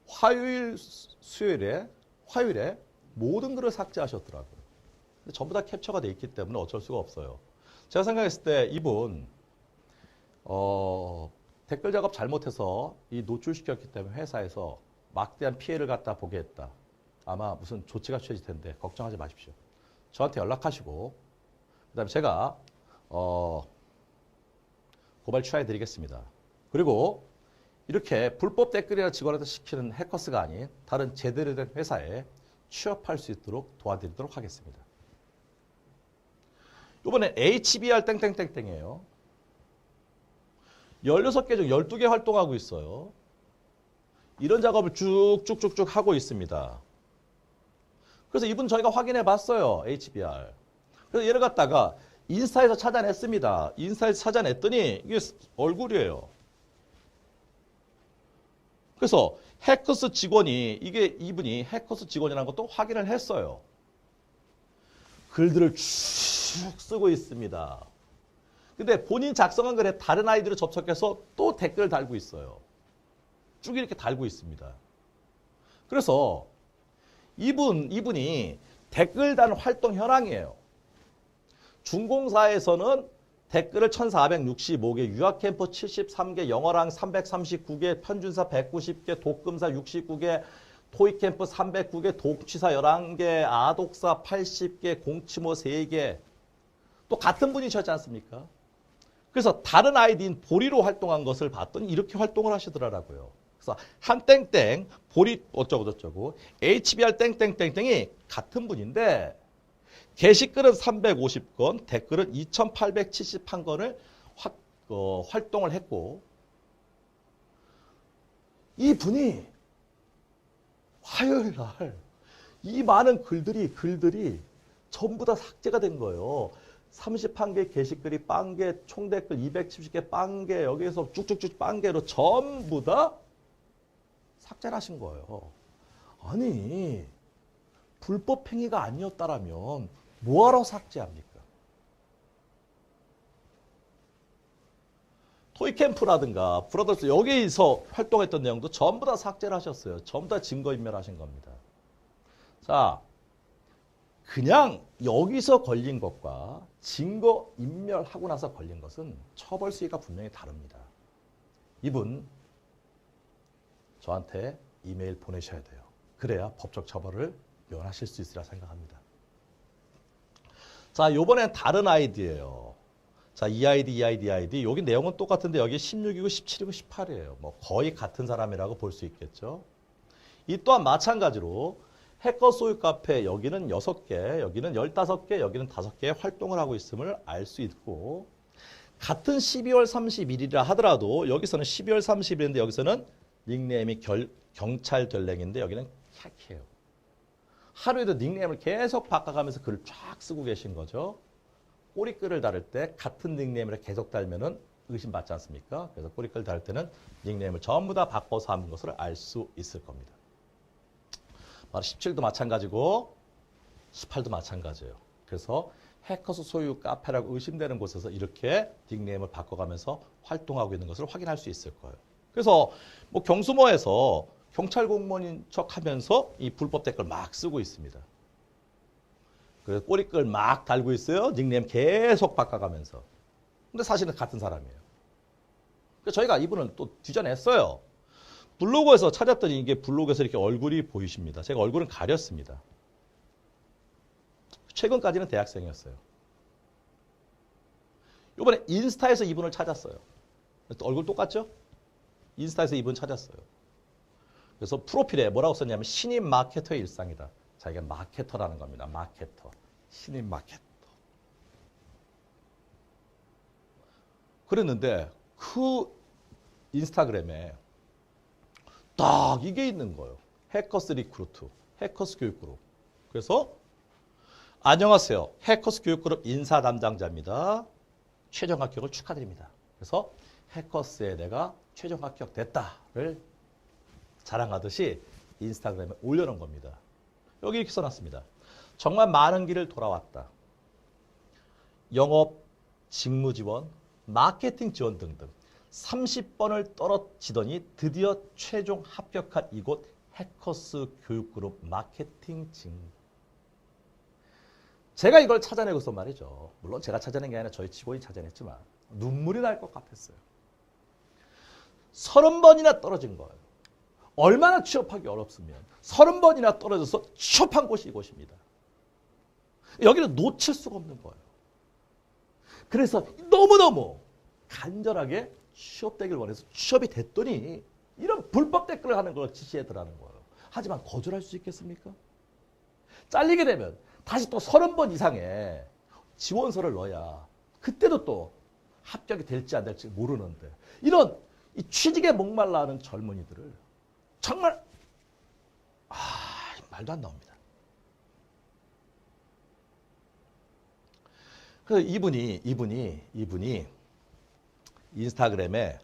화요일에 모든 글을 삭제하셨더라고요. 근데 전부 다 캡처가 돼 있기 때문에 어쩔 수가 없어요. 제가 생각했을 때 이분 댓글 작업 잘못해서 이 노출시켰기 때문에 회사에서 막대한 피해를 갖다 보게 했다. 아마 무슨 조치가 취해질 텐데 걱정하지 마십시오. 저한테 연락하시고 그다음에 제가 고발 취하해 드리겠습니다. 그리고 이렇게 불법 댓글이나 직원한테 시키는 해커스가 아닌 다른 제대로 된 회사에 취업할 수 있도록 도와드리도록 하겠습니다. 이번엔 HBR 땡땡땡땡이에요. 16개 중 12개 활동하고 있어요. 이런 작업을 쭉쭉쭉쭉 하고 있습니다. 그래서 이분 저희가 확인해 봤어요. HBR. 그래서 얘를 갖다가 인스타에서 찾아냈습니다. 인스타에서 찾아냈더니 이게 얼굴이에요. 그래서 해커스 직원이 이분이 해커스 직원이라는 것도 확인을 했어요. 글들을 쭉 쓰고 있습니다. 근데 본인 작성한 글에 다른 아이디로 접속해서 또 댓글을 달고 있어요. 쭉 이렇게 달고 있습니다. 그래서 이분이 댓글 다는 활동 현황이에요. 중공사에서는 댓글을 1465개, 유학캠프 73개, 영어랑 339개, 편준사 190개, 독금사 69개, 토익캠프 309개, 독취사 11개, 아독사 80개, 공치모 3개. 또 같은 분이셨지 않습니까? 그래서 다른 아이디인 보리로 활동한 것을 봤더니 이렇게 활동을 하시더라고요. 그래서 한땡땡, 보리 어쩌고저쩌고, HBR 땡땡땡땡이 같은 분인데 게시글은 350건, 댓글은 2871건을 활동을 했고 이 분이 화요일 날 이 많은 글들이 전부 다 삭제가 된 거예요. 31개 게시글이 빵개, 총댓글 270개 빵개, 여기에서 쭉쭉쭉 빵개로 전부 다 삭제를 하신 거예요. 아니, 불법 행위가 아니었다라면 뭐하러 삭제합니까? 토이캠프라든가 브라더스 여기서 활동했던 내용도 전부 다 삭제를 하셨어요. 전부 다 증거인멸하신 겁니다. 자, 그냥 여기서 걸린 것과 증거인멸하고 나서 걸린 것은 처벌 수위가 분명히 다릅니다. 이분 저한테 이메일 보내셔야 돼요. 그래야 법적 처벌을 면하실 수 있으리라 생각합니다. 자, 요번엔 다른 아이디예요. 자, 이 아이디. 여기 내용은 똑같은데 여기 16이고 17이고 18이에요. 뭐 거의 같은 사람이라고 볼 수 있겠죠. 이 또한 마찬가지로 해커 소유 카페 여기는 6개, 여기는 15개, 여기는 5개의 활동을 하고 있음을 알 수 있고 같은 12월 31일이라 하더라도 여기서는 12월 30일인데 여기서는 닉네임이 경찰 될랭인데 여기는 캬키예요. 하루에도 닉네임을 계속 바꿔가면서 글을 쫙 쓰고 계신 거죠. 꼬리글을 다룰 때 같은 닉네임을 계속 달면은 의심받지 않습니까? 그래서 꼬리글 다룰 때는 닉네임을 전부 다 바꿔서 하는 것을 알 수 있을 겁니다. 바로 17도 마찬가지고 18도 마찬가지예요. 그래서 해커스 소유 카페라고 의심되는 곳에서 이렇게 닉네임을 바꿔가면서 활동하고 있는 것을 확인할 수 있을 거예요. 그래서 뭐 경수모에서 경찰 공무원인 척하면서 이 불법 댓글 막 쓰고 있습니다. 그래서 꼬리글 막 달고 있어요. 닉네임 계속 바꿔가면서. 근데 사실은 같은 사람이에요. 그래서 저희가 이분을 또 뒤져냈어요. 블로그에서 찾았더니 이게 블로그에서 이렇게 얼굴이 보이십니다. 제가 얼굴은 가렸습니다. 최근까지는 대학생이었어요. 이번에 인스타에서 이분을 찾았어요. 얼굴 똑같죠? 인스타에서 이분 찾았어요. 그래서 프로필에 뭐라고 썼냐면 신인 마케터의 일상이다. 자기가 마케터라는 겁니다. 마케터. 신인 마케터. 그랬는데 그 인스타그램에 딱 이게 있는 거예요. 해커스 리크루트, 해커스 교육그룹. 그래서 안녕하세요. 해커스 교육그룹 인사 담당자입니다. 최종 합격을 축하드립니다. 그래서 해커스에 내가 최종 합격됐다를 자랑하듯이 인스타그램에 올려놓은 겁니다. 여기 이렇게 써놨습니다. 정말 많은 길을 돌아왔다. 영업, 직무 지원, 마케팅 지원 등등 30번을 떨어지더니 드디어 최종 합격한 이곳 해커스 교육그룹 마케팅 직무. 제가 이걸 찾아내고서 말이죠. 물론 제가 찾아낸 게 아니라 저희 직원이 찾아냈지만 눈물이 날 것 같았어요. 30번이나 떨어진 거예요. 얼마나 취업하기 어렵으면 30번이나 떨어져서 취업한 곳이 이곳입니다. 여기는 놓칠 수가 없는 거예요. 그래서 너무너무 간절하게 취업되길 원해서 취업이 됐더니 이런 불법 댓글을 하는 걸 지시해더라는 거예요. 하지만 거절할 수 있겠습니까? 잘리게 되면 다시 또 30번 이상의 지원서를 넣어야 그때도 또 합격이 될지 안 될지 모르는데 이런 이 취직에 목말라 하는 젊은이들을 정말 말도 안 나옵니다. 그래서 이분이 인스타그램에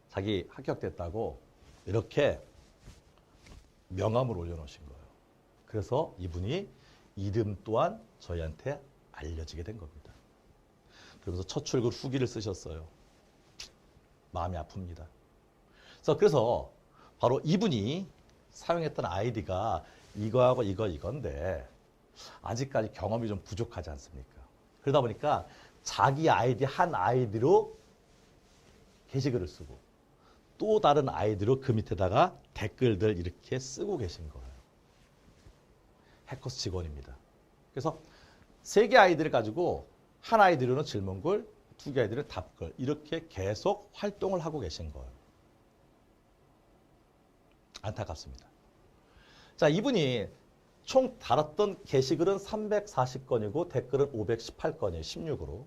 자기 합격됐다고 이렇게 명함을 올려놓으신 거예요. 그래서 이분이 이름 또한 저희한테 알려지게 된 겁니다. 그러면서 첫 출근 후기를 쓰셨어요. 마음이 아픕니다. 그래서 바로 이분이 사용했던 아이디가 이거하고 이건데 아직까지 경험이 좀 부족하지 않습니까? 그러다 보니까 자기 아이디 한 아이디로 게시글을 쓰고 또 다른 아이디로 그 밑에다가 댓글들 이렇게 쓰고 계신 거예요. 해커스 직원입니다. 그래서 3개 아이디를 가지고 한 아이디로는 질문글, 2개 아이디는 답글 이렇게 계속 활동을 하고 계신 거예요. 안타깝습니다. 자, 이분이 총 달았던 게시글은 340건이고 댓글은 518건이에요. 16으로.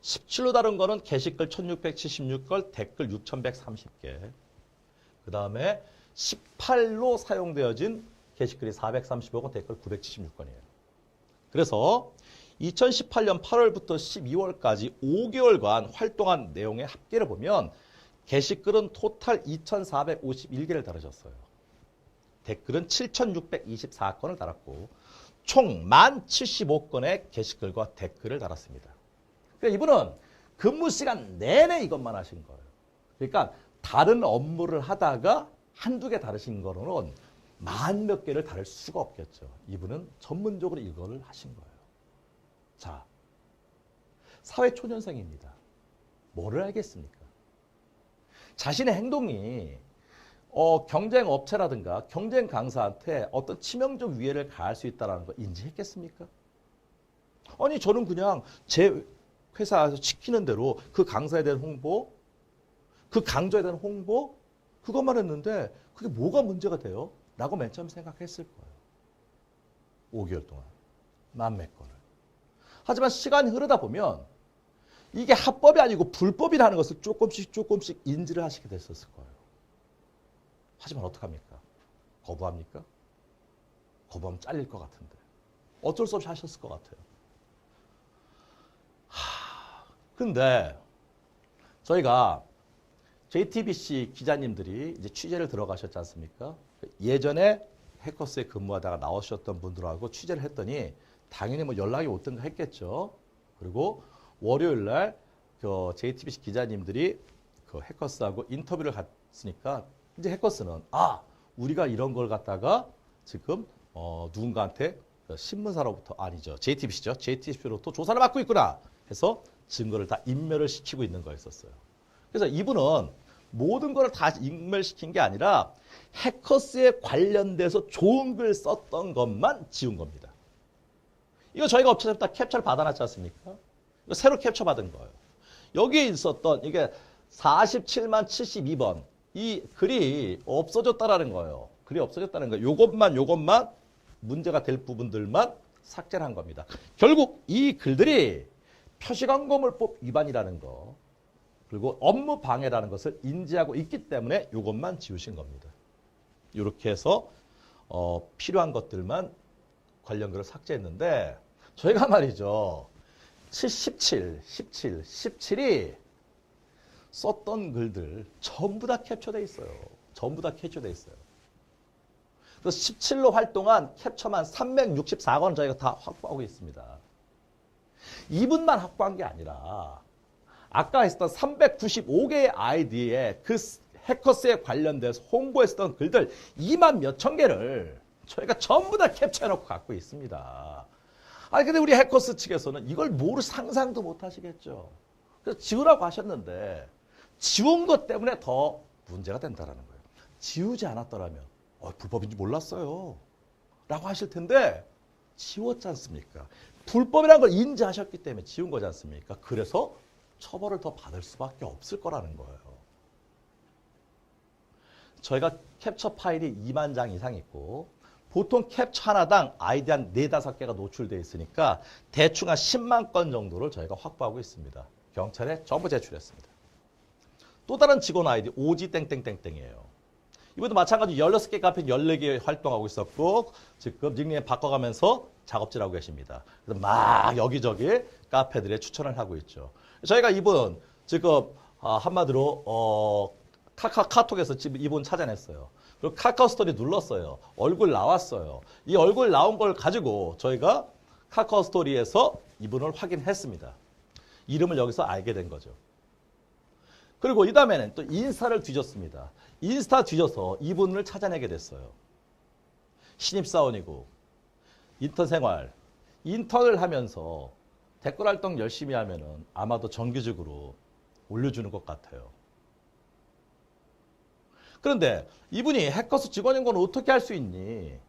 17로 다른 거는 게시글 1676건, 댓글 6130개. 그 다음에 18로 사용되어진 게시글이 435건, 댓글 976건이에요. 그래서 2018년 8월부터 12월까지 5개월간 활동한 내용의 합계를 보면 게시글은 토탈 2,451개를 달으셨어요. 댓글은 7,624건을 달았고 총 1,075건의 게시글과 댓글을 달았습니다. 그러니까 이분은 근무 시간 내내 이것만 하신 거예요. 그러니까 다른 업무를 하다가 한두 개 다르신 거로는 만 몇 개를 다룰 수가 없겠죠. 이분은 전문적으로 이걸 하신 거예요. 자, 사회초년생입니다. 뭐를 알겠습니까? 자신의 행동이 경쟁 업체라든가 경쟁 강사한테 어떤 치명적 위해를 가할 수 있다는 거 인지했겠습니까? 아니 저는 그냥 제 회사에서 시키는 대로 그 강사에 대한 홍보, 그 강좌에 대한 홍보 그것만 했는데 그게 뭐가 문제가 돼요? 라고 맨 처음 생각했을 거예요. 5개월 동안 만 몇 건을. 하지만 시간이 흐르다 보면 이게 합법이 아니고 불법이라는 것을 조금씩 인지를 하시게 됐었을 거예요. 하지만 어떡합니까? 거부합니까? 거부하면 잘릴 것 같은데. 어쩔 수 없이 하셨을 것 같아요. 근데 저희가 JTBC 기자님들이 이제 취재를 들어가셨지 않습니까? 예전에 해커스에 근무하다가 나오셨던 분들하고 취재를 했더니 당연히 뭐 연락이 오든가 했겠죠. 그리고 월요일 날 그 JTBC 기자님들이 그 해커스하고 인터뷰를 갔으니까 이제 해커스는 우리가 이런 걸 갖다가 지금 누군가한테 신문사로부터 아니죠. JTBC죠. JTBC로부터 조사를 받고 있구나 해서 증거를 다 인멸을 시키고 있는 거였었어요. 그래서 이분은 모든 걸 다 인멸시킨 게 아니라 해커스에 관련돼서 좋은 글 썼던 것만 지운 겁니다. 이거 저희가 업체에서 다 캡처를 받아놨지 않습니까? 이거 새로 캡처 받은 거예요. 여기에 있었던 이게 47만 72번 이 글이 없어졌다라는 거예요. 글이 없어졌다는 거예요. 요것만 문제가 될 부분들만 삭제를 한 겁니다. 결국 이 글들이 표시광고물법 위반이라는 거 그리고 업무 방해라는 것을 인지하고 있기 때문에 이것만 지우신 겁니다. 이렇게 해서 필요한 것들만 관련 글을 삭제했는데 저희가 말이죠. 17이 썼던 글들 전부 다 캡처돼 있어요. 전부 다 캡처돼 있어요. 그래서 17로 활동한 캡처만 364건 저희가 다 확보하고 있습니다. 이분만 확보한 게 아니라 아까 했었던 395개의 아이디에 그 해커스에 관련돼서 홍보했었던 글들 2만 몇천 개를 저희가 전부 다 캡처해놓고 갖고 있습니다. 아니 근데 우리 해커스 측에서는 이걸 모르 상상도 못 하시겠죠. 그래서 지우라고 하셨는데 지운 것 때문에 더 문제가 된다는 거예요. 지우지 않았더라면 불법인지 몰랐어요 라고 하실 텐데 지웠지 않습니까? 불법이라는 걸 인지하셨기 때문에 지운 거지 않습니까? 그래서 처벌을 더 받을 수밖에 없을 거라는 거예요. 저희가 캡처 파일이 2만 장 이상 있고 보통 캡처 하나당 아이디 한 4, 5개가 노출되어 있으니까 대충 한 10만 건 정도를 저희가 확보하고 있습니다. 경찰에 전부 제출했습니다. 또 다른 직원 아이디 오지땡땡땡땡이에요. 이분도 마찬가지로 16개 카페 14개 활동하고 있었고 지금 닉네임 바꿔가면서 작업질하고 계십니다. 그래서 막 여기저기 카페들에 추천을 하고 있죠. 저희가 이분 지금 한마디로 카톡에서 지금 이분 찾아냈어요. 그리고 카카오 스토리 눌렀어요. 얼굴 나왔어요. 이 얼굴 나온 걸 가지고 저희가 카카오 스토리에서 이분을 확인했습니다. 이름을 여기서 알게 된 거죠. 그리고 이 다음에는 또 인스타를 뒤졌습니다. 인스타 뒤져서 이분을 찾아내게 됐어요. 신입사원이고 인턴 생활, 인턴을 하면서 댓글 활동 열심히 하면은 아마도 정기적으로 올려주는 것 같아요. 그런데 이분이 해커스 직원인 건 어떻게 할 수 있니?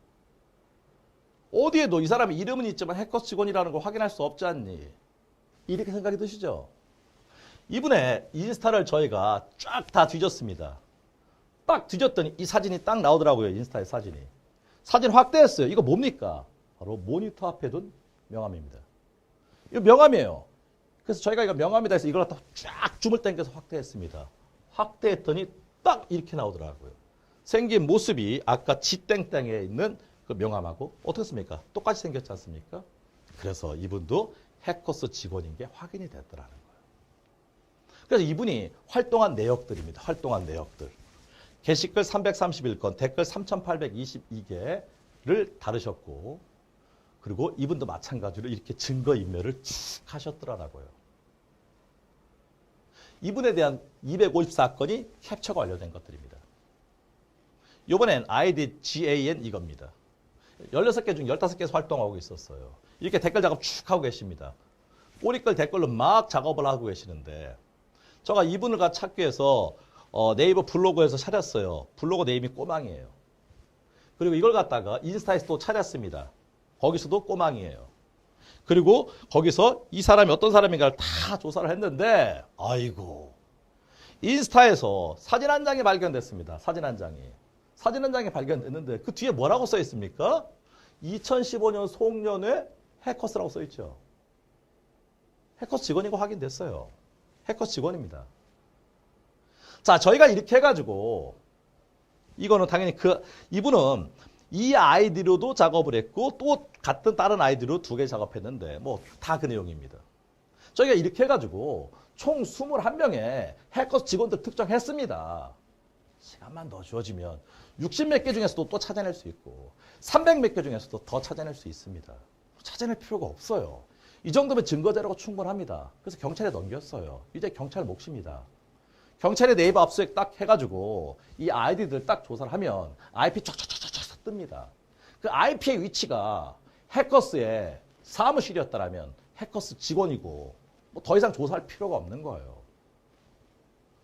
어디에도 이 사람의 이름은 있지만 해커스 직원이라는 걸 확인할 수 없지 않니? 이렇게 생각이 드시죠? 이분의 인스타를 저희가 쫙 다 뒤졌습니다. 딱 뒤졌더니 이 사진이 딱 나오더라고요. 인스타의 사진이. 사진 확대했어요. 이거 뭡니까? 바로 모니터 앞에 둔 명함입니다. 이거 명함이에요. 그래서 저희가 이거 명함이다 해서 이걸 쫙 줌을 당겨서 확대했습니다. 확대했더니 딱 이렇게 나오더라고요. 생긴 모습이 아까 지땡땡에 있는 그 명함하고 어떻습니까? 똑같이 생겼지 않습니까? 그래서 이분도 해커스 직원인 게 확인이 됐더라는 거예요. 그래서 이분이 활동한 내역들입니다. 활동한 내역들. 게시글 331건, 댓글 3,822개를 다루셨고 그리고 이분도 마찬가지로 이렇게 증거인멸을 쭉 하셨더라고요. 이분에 대한 254건이 캡처가 완료된 것들입니다. 이번엔 아이디 GAN 이겁니다. 16개 중 15개에서 활동하고 있었어요. 이렇게 댓글 작업 쭉 하고 계십니다. 꼬리글 댓글로 막 작업을 하고 계시는데 제가 이분을 찾기 위해서 네이버 블로그에서 찾았어요. 블로그 네임이 꼬망이에요. 그리고 이걸 갖다가 인스타에서 또 찾았습니다. 거기서도 꼬망이에요. 그리고 거기서 이 사람이 어떤 사람인가를 다 조사를 했는데 아이고 인스타에서 사진 한 장이 발견됐습니다. 사진 한 장이. 사진 한 장이 발견됐는데 그 뒤에 뭐라고 써 있습니까? 2015년 송년회 해커스라고 써 있죠. 해커스 직원이고 확인됐어요. 해커스 직원입니다. 자, 저희가 이렇게 해가지고 이거는 당연히 이분은 이 아이디로도 작업을 했고 또 같은 다른 아이디로 2개 작업했는데 뭐 다 그 내용입니다. 저희가 이렇게 해가지고 총 21명의 해커스 직원들 특정했습니다. 시간만 더 주어지면 60몇 개 중에서도 또 찾아낼 수 있고 300몇 개 중에서도 더 찾아낼 수 있습니다. 찾아낼 필요가 없어요. 이 정도면 증거자료가 충분합니다. 그래서 경찰에 넘겼어요. 이제 경찰 몫입니다. 경찰에 네이버 압수수색 딱 해가지고 이 아이디들 딱 조사를 하면 IP 쫙쫙쫙쫙 뜹니다. 그 IP의 위치가 해커스의 사무실이었다면 해커스 직원이고 뭐 더 이상 조사할 필요가 없는 거예요.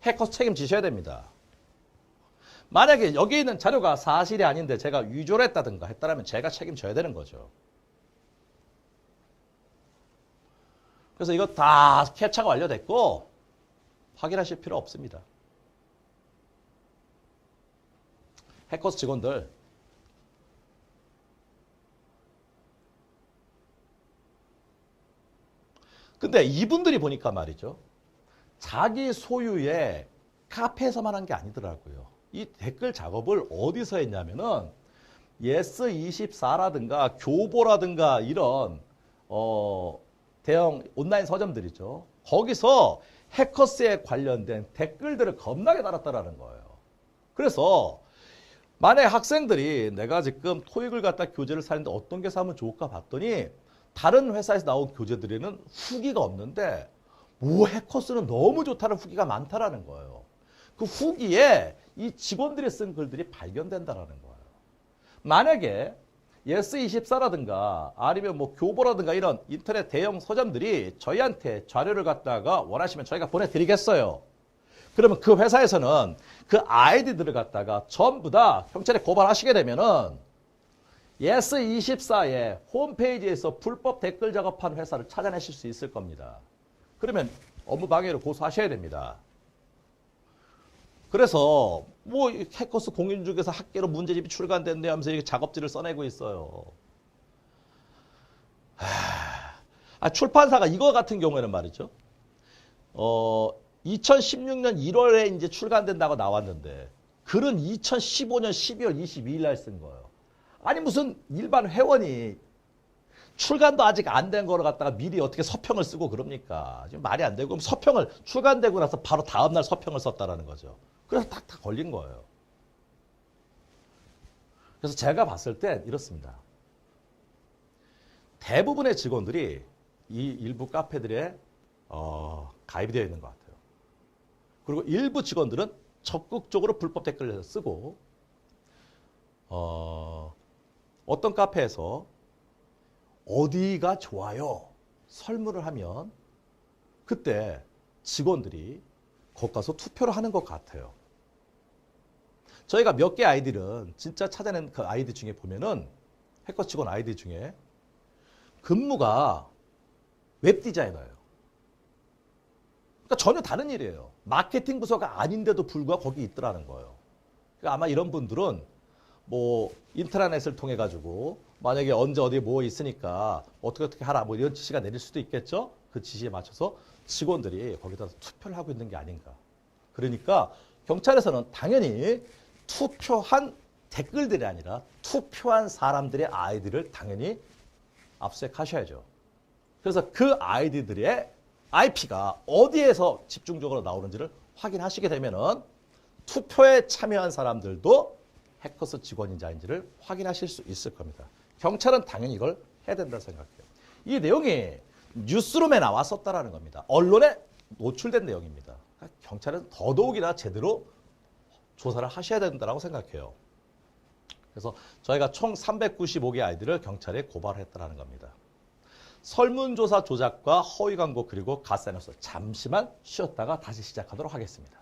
해커스 책임지셔야 됩니다. 만약에 여기 있는 자료가 사실이 아닌데 제가 위조를 했다든가 했다면 제가 책임져야 되는 거죠. 그래서 이거 다 캡처가 완료됐고 확인하실 필요 없습니다. 해커스 직원들 근데 이분들이 보니까 말이죠. 자기 소유의 카페에서만 한 게 아니더라고요. 이 댓글 작업을 어디서 했냐면은 예스24라든가 교보라든가 이런 대형 온라인 서점들이죠. 거기서 해커스에 관련된 댓글들을 겁나게 달았다라는 거예요. 그래서 만약에 학생들이 내가 지금 토익을 갖다 교재를 사는데 어떤 게 사면 좋을까 봤더니 다른 회사에서 나온 교재들에는 후기가 없는데 뭐 해커스는 너무 좋다는 후기가 많다라는 거예요. 그 후기에 이 직원들이 쓴 글들이 발견된다라는 거예요. 만약에 예스24라든가 아니면 뭐 교보라든가 이런 인터넷 대형 서점들이 저희한테 자료를 갖다가 원하시면 저희가 보내드리겠어요. 그러면 그 회사에서는 그 아이디들을 갖다가 전부 다 경찰에 고발하시게 되면은 예스24의 홈페이지에서 불법 댓글 작업한 회사를 찾아내실 수 있을 겁니다. 그러면 업무방해로 고소하셔야 됩니다. 그래서 뭐 해커스 공인중개사 학계로 문제집이 출간됐네 하면서 이렇게 작업지를 써내고 있어요. 출판사가 이거 같은 경우에는 말이죠. 2016년 1월에 이제 출간된다고 나왔는데 글은 2015년 12월 22일 날 쓴 거예요. 아니 무슨 일반 회원이 출간도 아직 안 된 거를 갖다가 미리 어떻게 서평을 쓰고 그럽니까? 지금 말이 안 되고 그럼 서평을 출간되고 나서 바로 다음날 서평을 썼다라는 거죠. 그래서 탁탁 걸린 거예요. 그래서 제가 봤을 땐 이렇습니다. 대부분의 직원들이 이 일부 카페들에 가입이 되어 있는 것 같아요. 그리고 일부 직원들은 적극적으로 불법 댓글을 쓰고 어떤 카페에서 어디가 좋아요 설문을 하면 그때 직원들이 거기 가서 투표를 하는 것 같아요. 저희가 몇 개 아이디는 진짜 찾아낸 그 아이디 중에 보면은 해커 직원 아이디 중에 근무가 웹디자이너예요. 그러니까 전혀 다른 일이에요. 마케팅 부서가 아닌데도 불구하고 거기 있더라는 거예요. 그러니까 아마 이런 분들은 뭐 인트라넷을 통해 가지고 만약에 언제 어디에 뭐 있으니까 어떻게 하라 뭐 이런 지시가 내릴 수도 있겠죠. 그 지시에 맞춰서 직원들이 거기다 투표를 하고 있는 게 아닌가. 그러니까 경찰에서는 당연히 투표한 댓글들이 아니라 투표한 사람들의 아이디를 당연히 압수수색하셔야죠. 그래서 그 아이디들의 IP가 어디에서 집중적으로 나오는지를 확인하시게 되면은 투표에 참여한 사람들도 해커스 직원인지 아닌지를 확인하실 수 있을 겁니다. 경찰은 당연히 이걸 해야 된다고 생각해요. 이 내용이 뉴스룸에 나왔었다라는 겁니다. 언론에 노출된 내용입니다. 경찰은 더더욱이나 제대로 조사를 하셔야 된다고 생각해요. 그래서 저희가 총 395개 아이디를 경찰에 고발했다는 겁니다. 설문조사 조작과 허위 광고 그리고 가짜뉴스 잠시만 쉬었다가 다시 시작하도록 하겠습니다.